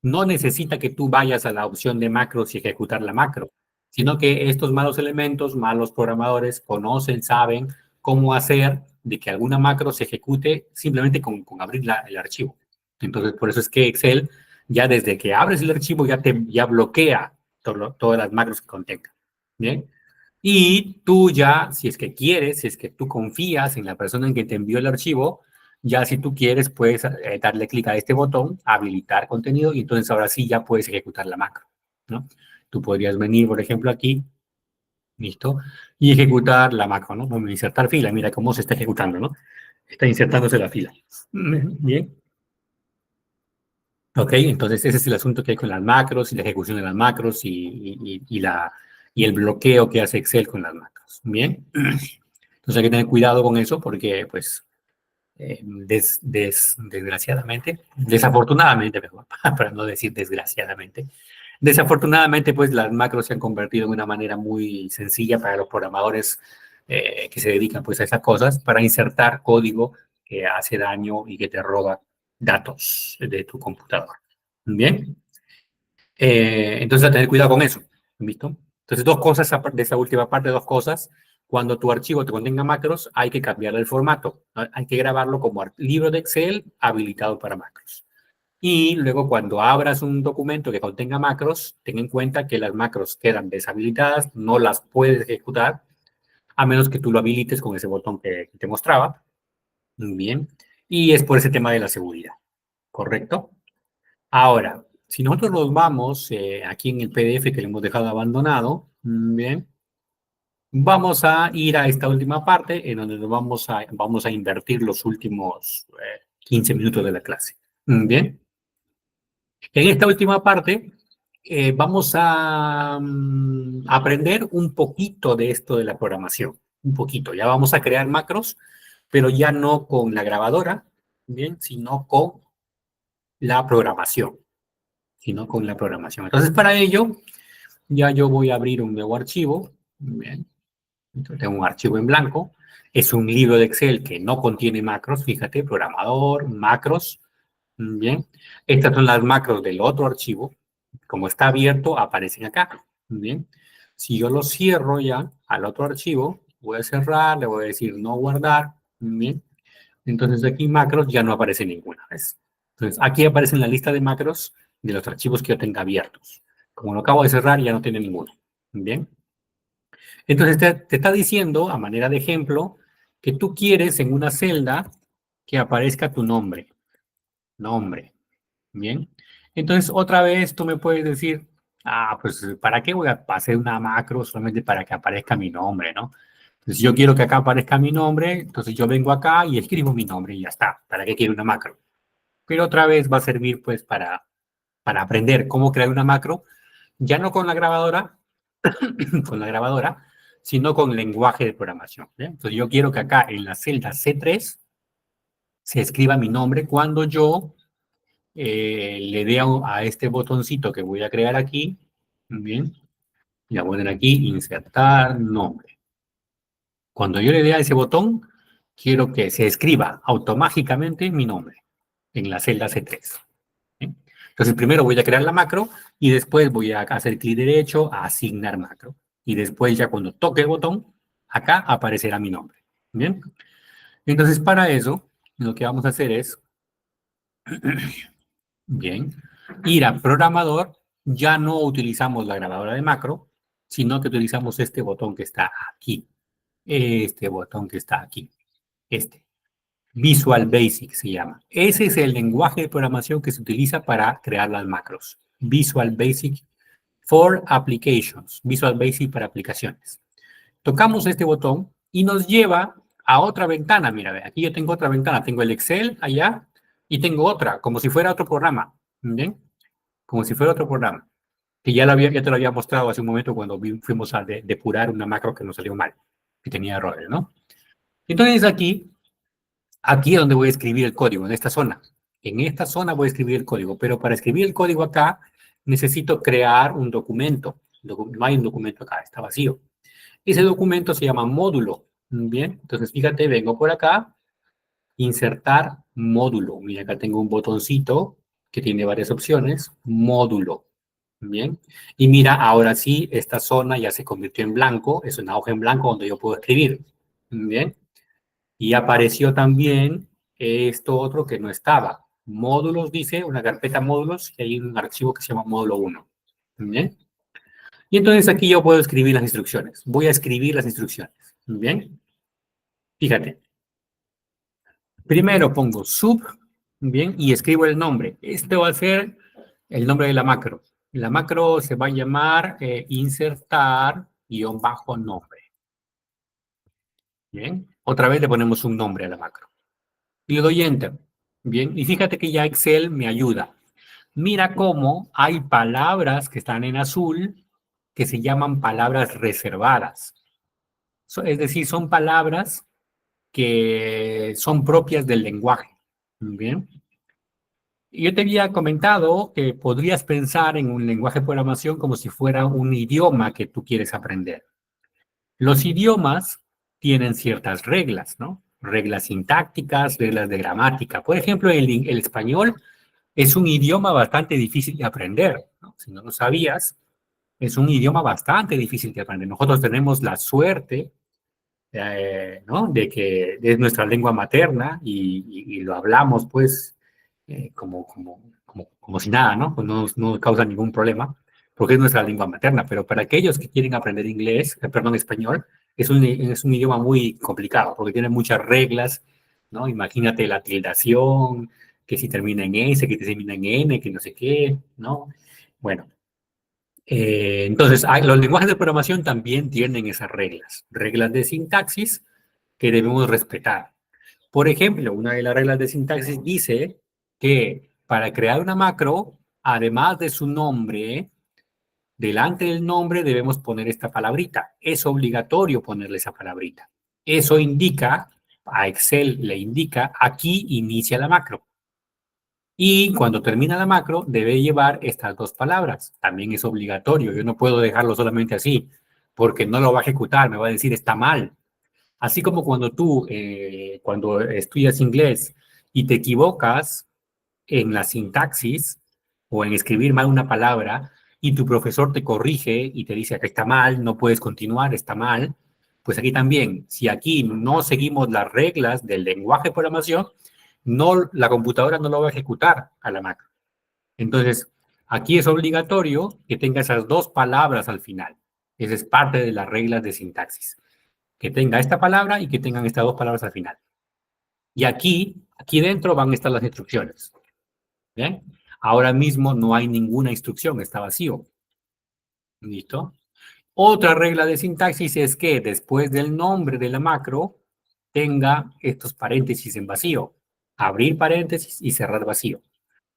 No necesita que tú vayas a la opción de macros y ejecutar la macro, sino que estos malos elementos, malos programadores, conocen, saben cómo hacer de que alguna macro se ejecute simplemente con abrir el archivo. Entonces, por eso es que Excel, ya desde que abres el archivo, ya bloquea todas las macros que contenga. ¿Bien? Y tú ya, si es que quieres, si es que tú confías en la persona en que te envió el archivo, ya si tú quieres, puedes darle clic a este botón, habilitar contenido, y entonces ahora sí ya puedes ejecutar la macro, ¿no? Tú podrías venir, por ejemplo, aquí, listo, y ejecutar la macro, ¿no? Vamos a insertar fila, mira cómo se está ejecutando, ¿no? Está insertándose la fila. Bien. Ok, entonces ese es el asunto que hay con las macros y la ejecución de las macros y el bloqueo que hace Excel con las macros. Bien. Entonces hay que tener cuidado con eso porque, pues, desgraciadamente, desafortunadamente, mejor, para no decir desgraciadamente, desafortunadamente, pues las macros se han convertido en una manera muy sencilla para los programadores que se dedican pues a esas cosas para insertar código que hace daño y que te roba datos de tu computador. Bien, entonces a tener cuidado con eso, ¿visto? Entonces dos cosas, de esa última parte, dos cosas. Cuando tu archivo te contenga macros, hay que cambiar el formato. ¿No? Hay que grabarlo como libro de Excel habilitado para macros. Y luego cuando abras un documento que contenga macros, ten en cuenta que las macros quedan deshabilitadas, no las puedes ejecutar, a menos que tú lo habilites con ese botón que te mostraba. Muy bien. Y es por ese tema de la seguridad, ¿correcto? Ahora, si nosotros nos vamos aquí en el PDF que le hemos dejado abandonado, bien, vamos a ir a esta última parte en donde nos vamos a invertir los últimos 15 minutos de la clase. Bien. En esta última parte vamos a aprender un poquito de esto de la programación, un poquito. Ya vamos a crear macros, pero ya no con la grabadora, bien, sino con la programación, Entonces, para ello, ya yo voy a abrir un nuevo archivo, bien. Entonces, tengo un archivo en blanco. Es un libro de Excel que no contiene macros, fíjate, programador, macros, bien. Estas son las macros del otro archivo. Como está abierto, aparecen acá. Bien. Si yo lo cierro ya al otro archivo, voy a cerrar, le voy a decir no guardar. Bien. Entonces aquí macros ya no aparece ninguna vez. Entonces aquí aparece en la lista de macros de los archivos que yo tenga abiertos. Como lo acabo de cerrar, ya no tiene ninguno. Bien. Entonces te está diciendo, a manera de ejemplo, que tú quieres en una celda que aparezca tu nombre. Nombre. Bien. Entonces, otra vez tú me puedes decir, pues, ¿para qué voy a hacer una macro solamente para que aparezca mi nombre, ¿no? Entonces, si yo quiero que acá aparezca mi nombre, entonces yo vengo acá y escribo mi nombre y ya está. ¿Para qué quiero una macro? Pero otra vez va a servir, pues, para aprender cómo crear una macro, ya no con la grabadora, con la grabadora, sino con lenguaje de programación. ¿Eh? Entonces, yo quiero que acá en la celda C3 se escriba mi nombre cuando yo le dé a este botoncito que voy a crear aquí, bien, y voy a poner aquí, insertar nombre. Cuando yo le dé a ese botón, quiero que se escriba automáticamente mi nombre en la celda C3. ¿Bien? Entonces, primero voy a crear la macro y después voy a hacer clic derecho a asignar macro. Y después, ya cuando toque el botón, acá aparecerá mi nombre. Bien. Entonces, para eso, lo que vamos a hacer es bien. Ir a programador, ya no utilizamos la grabadora de macro, sino que utilizamos este botón que está aquí. Este botón que está aquí. Este. Visual Basic se llama. Ese es el lenguaje de programación que se utiliza para crear las macros. Visual Basic for Applications. Visual Basic para aplicaciones. Tocamos este botón y nos lleva a otra ventana. Mira, aquí yo tengo otra ventana. Tengo el Excel allá y tengo otra, como si fuera otro programa. ¿Bien? Como si fuera otro programa. Que ya te lo había mostrado hace un momento cuando fuimos a depurar una macro que nos salió mal, que tenía errores, ¿no? Entonces aquí es donde voy a escribir el código, en esta zona. En esta zona voy a escribir el código, pero para escribir el código acá necesito crear un documento. No hay un documento acá, está vacío. Ese documento se llama módulo. Bien, entonces fíjate, vengo por acá, insertar módulo. Mira, acá tengo un botoncito que tiene varias opciones, módulo. Bien, y mira, ahora sí, esta zona ya se convirtió en blanco, es una hoja en blanco donde yo puedo escribir. Bien, y apareció también esto otro que no estaba. Módulos, dice, una carpeta módulos, y hay un archivo que se llama módulo 1. Bien, y entonces aquí yo puedo escribir las instrucciones. Voy a escribir las instrucciones. Bien, fíjate. Primero pongo sub, bien, y escribo el nombre. Este va a ser el nombre de la macro. La macro se va a llamar insertar-nombre. Bien, otra vez le ponemos un nombre a la macro. Y le doy enter. Bien, y fíjate que ya Excel me ayuda. Mira cómo hay palabras que están en azul que se llaman palabras reservadas. Es decir, son palabras que son propias del lenguaje. Bien. Yo te había comentado que podrías pensar en un lenguaje de programación como si fuera un idioma que tú quieres aprender. Los idiomas tienen ciertas reglas, ¿no? Reglas sintácticas, reglas de gramática. Por ejemplo, el español es un idioma bastante difícil de aprender, ¿no? Si no lo sabías, es un idioma bastante difícil de aprender. Nosotros tenemos la suerte, ¿no? De que es nuestra lengua materna y lo hablamos, pues, como si nada, ¿no? Pues no causa ningún problema, porque es nuestra lengua materna. Pero para aquellos que quieren aprender inglés, perdón, español, es un idioma muy complicado, porque tiene muchas reglas, ¿no? Imagínate la tildación, que si termina en S, que termina en N, que no sé qué, ¿no? Bueno, entonces, los lenguajes de programación también tienen esas reglas, reglas de sintaxis que debemos respetar. Por ejemplo, una de las reglas de sintaxis dice que para crear una macro, además de su nombre, delante del nombre debemos poner esta palabrita. Es obligatorio ponerle esa palabrita. Eso indica, a Excel le indica, aquí inicia la macro. Y cuando termina la macro, debe llevar estas dos palabras. También es obligatorio. Yo no puedo dejarlo solamente así, porque no lo va a ejecutar, me va a decir está mal. Así como cuando tú, cuando estudias inglés y te equivocas en la sintaxis o en escribir mal una palabra y tu profesor te corrige y te dice que está mal, no puedes continuar, está mal, pues aquí también, si aquí no seguimos las reglas del lenguaje de programación, no, la computadora no lo va a ejecutar a la macro. Entonces, aquí es obligatorio que tenga esas dos palabras al final. Esa es parte de las reglas de sintaxis. Que tenga esta palabra y que tengan estas dos palabras al final. Y aquí dentro van a estar las instrucciones. ¿Bien? Ahora mismo no hay ninguna instrucción, está vacío. ¿Listo? Otra regla de sintaxis es que después del nombre de la macro tenga estos paréntesis en vacío. Abrir paréntesis y cerrar vacío.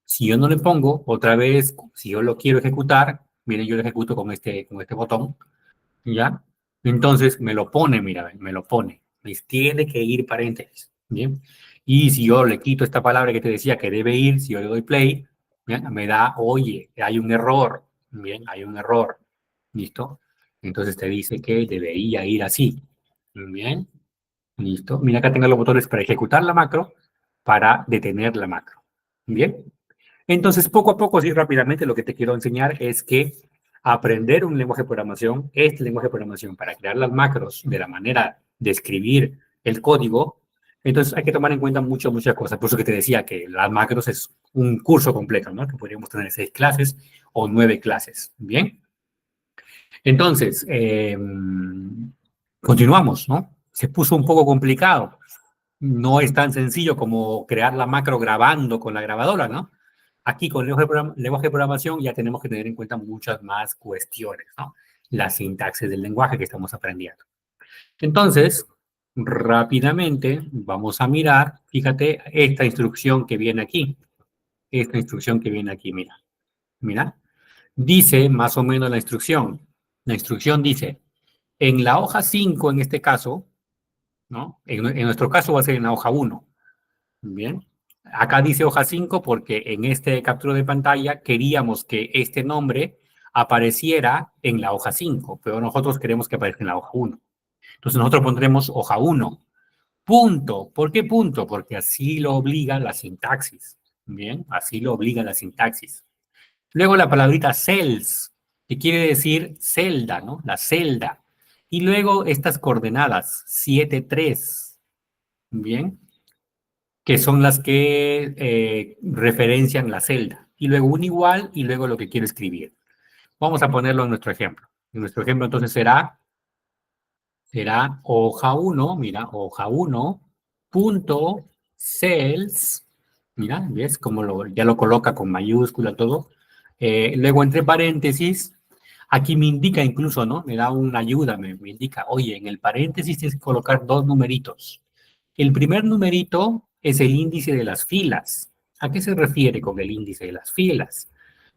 Si yo no le pongo, otra vez, si yo lo quiero ejecutar, miren, yo lo ejecuto con este botón, ¿ya? Entonces me lo pone, mira, me lo pone. Me tiene que ir paréntesis, ¿bien? Y si yo le quito esta palabra que te decía que debe ir, si yo le doy play, ¿bien? Me da, oye, hay un error, ¿bien? Hay un error, ¿listo? Entonces te dice que debería ir así, ¿bien? ¿Listo? Mira, acá tengo los botones para ejecutar la macro, para detener la macro, ¿bien? Entonces, poco a poco, sí, rápidamente, lo que te quiero enseñar es que aprender un lenguaje de programación, este lenguaje de programación, para crear las macros de la manera de escribir el código, entonces hay que tomar en cuenta muchas cosas. Por eso que te decía que las macros es un curso completo, ¿no? Que podríamos tener 6 clases o 9 clases. Bien. Entonces, continuamos, ¿no? Se puso un poco complicado. No es tan sencillo como crear la macro grabando con la grabadora, ¿no? Aquí con lenguaje de programación ya tenemos que tener en cuenta muchas más cuestiones, ¿no? La sintaxis del lenguaje que estamos aprendiendo. Entonces, rápidamente vamos a mirar, fíjate, esta instrucción que viene aquí. Esta instrucción que viene aquí, mira. Mira. Dice más o menos la instrucción. La instrucción dice, en la hoja 5 en este caso, ¿no? En nuestro caso va a ser en la hoja 1. Bien. Acá dice hoja 5 porque en este captura de pantalla queríamos que este nombre apareciera en la hoja 5, pero nosotros queremos que aparezca en la hoja 1. Entonces nosotros pondremos hoja 1. Punto. ¿Por qué punto? Porque así lo obliga la sintaxis. Bien, así lo obliga la sintaxis. Luego la palabrita cells, que quiere decir celda, ¿no? La celda. Y luego estas coordenadas, 7, 3. Bien, que son las que referencian la celda. Y luego un igual y luego lo que quiero escribir. Vamos a ponerlo en nuestro ejemplo. En nuestro ejemplo entonces será hoja 1, mira, hoja 1, punto, cells, mira, ¿ves cómo ya lo coloca con mayúscula todo? Luego entre paréntesis, aquí me indica incluso, ¿no? Me da una ayuda, me indica, oye, en el paréntesis tienes que colocar dos numeritos. El primer numerito es el índice de las filas. ¿A qué se refiere con el índice de las filas?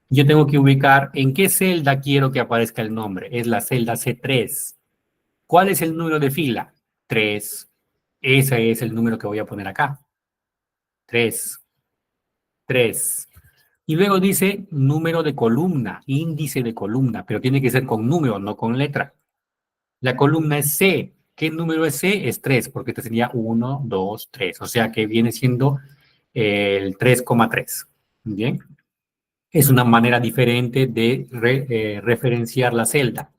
Yo tengo que ubicar en qué celda quiero que aparezca el nombre. Es la celda C3. ¿Cuál es el número de fila? 3. Ese es el número que voy a poner acá. 3. 3. Y luego dice número de columna, índice de columna, pero tiene que ser con número, no con letra. La columna es C. ¿Qué número es C? Es 3, porque este sería 1, 2, 3. O sea que viene siendo el 3,3. Bien. Es una manera diferente de referenciar la celda.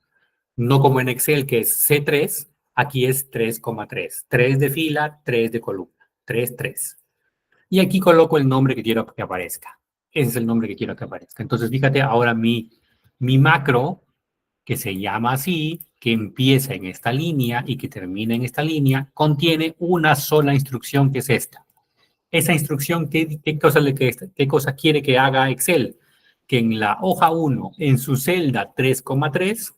No como en Excel, que es C3, aquí es 3,3. 3 de fila, 3 de columna. 3, 3. Y aquí coloco el nombre que quiero que aparezca. Ese es el nombre que quiero que aparezca. Entonces, fíjate, ahora mi macro, que se llama así, que empieza en esta línea y que termina en esta línea, contiene una sola instrucción, que es esta. Esa instrucción, ¿qué cosa quiere que haga Excel? Que en la hoja 1, en su celda 3,3,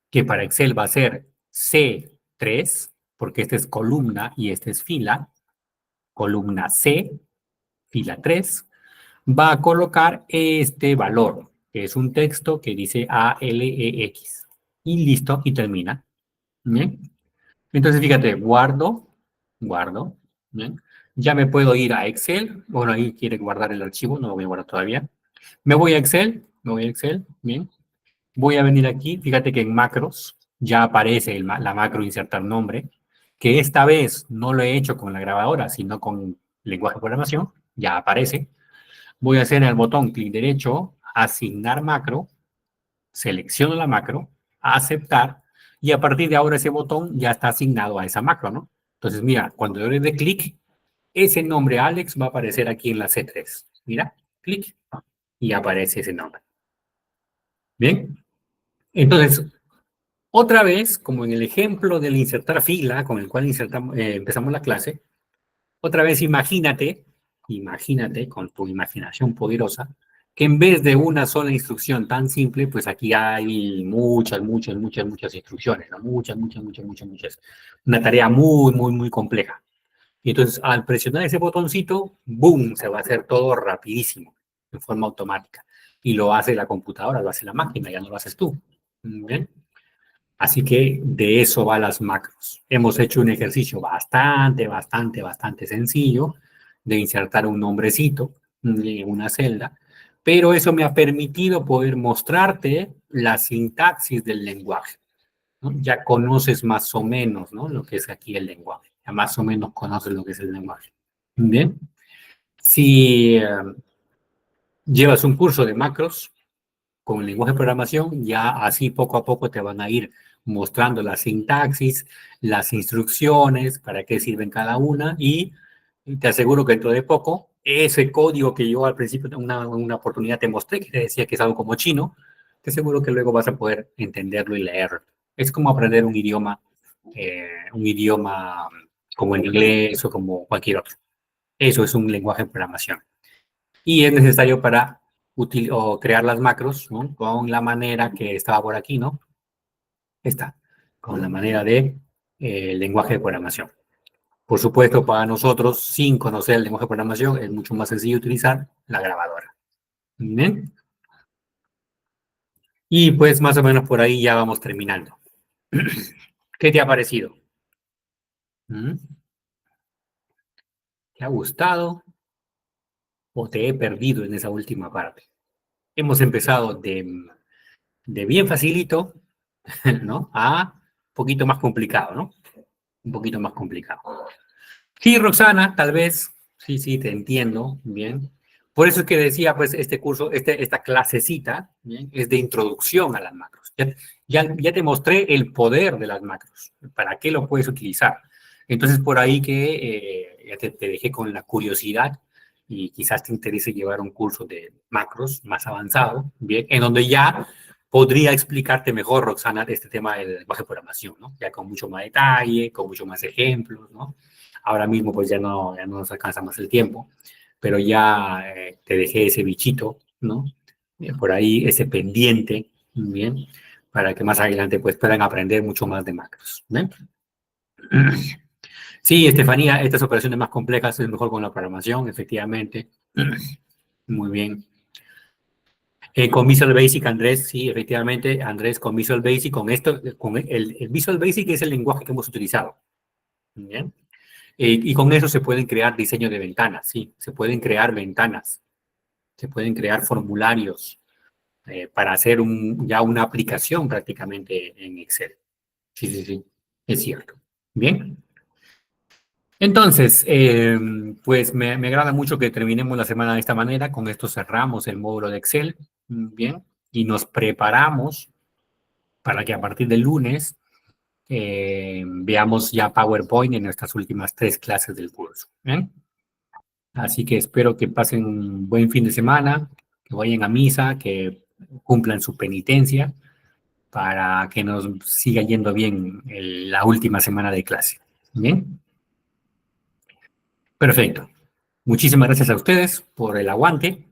que para Excel va a ser C3, porque esta es columna y esta es fila, columna C, fila 3, va a colocar este valor, que es un texto que dice ALEX. Y listo, y termina. ¿Bien? Entonces, fíjate, guardo, ¿bien? Ya me puedo ir a Excel. Bueno, ahí quiere guardar el archivo, no lo voy a guardar todavía. Me voy a Excel, ¿bien? Voy a venir aquí, fíjate que en macros ya aparece la macro insertar nombre, que esta vez no lo he hecho con la grabadora, sino con lenguaje de programación, ya aparece. Voy a hacer el botón clic derecho, asignar macro, selecciono la macro, aceptar, y a partir de ahora ese botón ya está asignado a esa macro, ¿no? Entonces, mira, cuando yo le dé clic, ese nombre Alex va a aparecer aquí en la C3. Mira, clic, y aparece ese nombre. Bien, entonces, otra vez, como en el ejemplo del insertar fila, con el cual empezamos la clase, otra vez imagínate con tu imaginación poderosa, que en vez de una sola instrucción tan simple, pues aquí hay muchas instrucciones, ¿no? Muchas. Una tarea muy compleja. Y entonces, al presionar ese botoncito, ¡boom! Se va a hacer todo rapidísimo, en forma automática. Y lo hace la computadora, lo hace la máquina, ya no lo haces tú. ¿Bien? Así que de eso va las macros. Hemos hecho un ejercicio bastante sencillo de insertar un nombrecito en una celda, pero eso me ha permitido poder mostrarte la sintaxis del lenguaje, ¿no? Ya conoces más o menos, ¿no?, lo que es aquí el lenguaje. Ya más o menos conoces lo que es el lenguaje. Bien. Si llevas un curso de macros, con el lenguaje de programación, ya así poco a poco te van a ir mostrando la sintaxis, las instrucciones, para qué sirven cada una, y te aseguro que dentro de poco, ese código que yo al principio, una oportunidad te mostré, que te decía que es algo como chino, te aseguro que luego vas a poder entenderlo y leerlo. Es como aprender un idioma como el inglés o como cualquier otro. Eso es un lenguaje de programación. Y es necesario para o crear las macros, ¿no?, con la manera que estaba por aquí, ¿no? Esta, con la manera de lenguaje de programación. Por supuesto, para nosotros, sin conocer el lenguaje de programación, es mucho más sencillo utilizar la grabadora. ¿Bien? Y pues más o menos por ahí ya vamos terminando. ¿Qué te ha parecido? ¿Mm? ¿Te ha gustado o te he perdido en esa última parte? Hemos empezado de bien facilito, ¿no?, a un poquito más complicado, ¿no? Un poquito más complicado. Sí, Roxana, tal vez. Sí, te entiendo. Bien. Por eso es que decía, pues, este curso, esta clasecita, ¿bien?, es de introducción a las macros. Ya te mostré el poder de las macros, para qué lo puedes utilizar. Entonces, por ahí que ya te dejé con la curiosidad y quizás te interese llevar un curso de macros más avanzado, bien, en donde ya podría explicarte mejor, Roxana, de este tema del lenguaje de programación, ¿no? Ya con mucho más detalle, con mucho más ejemplos, ¿no? Ahora mismo pues ya no nos alcanza más el tiempo, pero ya te dejé ese bichito, ¿no? Por ahí ese pendiente, bien, para que más adelante pues puedan aprender mucho más de macros. ¿Ven? Sí, Estefanía, estas operaciones más complejas es mejor con la programación, efectivamente. Muy bien. Con Visual Basic, Andrés, sí, efectivamente, Andrés, con Visual Basic, con esto, con el Visual Basic es el lenguaje que hemos utilizado. ¿Bien? Y con eso se pueden crear diseños de ventanas, sí, se pueden crear ventanas, se pueden crear formularios para hacer ya una aplicación prácticamente en Excel. Sí. es cierto. Bien. Entonces, pues me agrada mucho que terminemos la semana de esta manera. Con esto cerramos el módulo de Excel. Bien. Y nos preparamos para que a partir del lunes veamos ya PowerPoint en nuestras últimas 3 clases del curso. Bien. Así que espero que pasen un buen fin de semana, que vayan a misa, que cumplan su penitencia para que nos siga yendo bien la última semana de clase. Bien. Perfecto. Muchísimas gracias a ustedes por el aguante.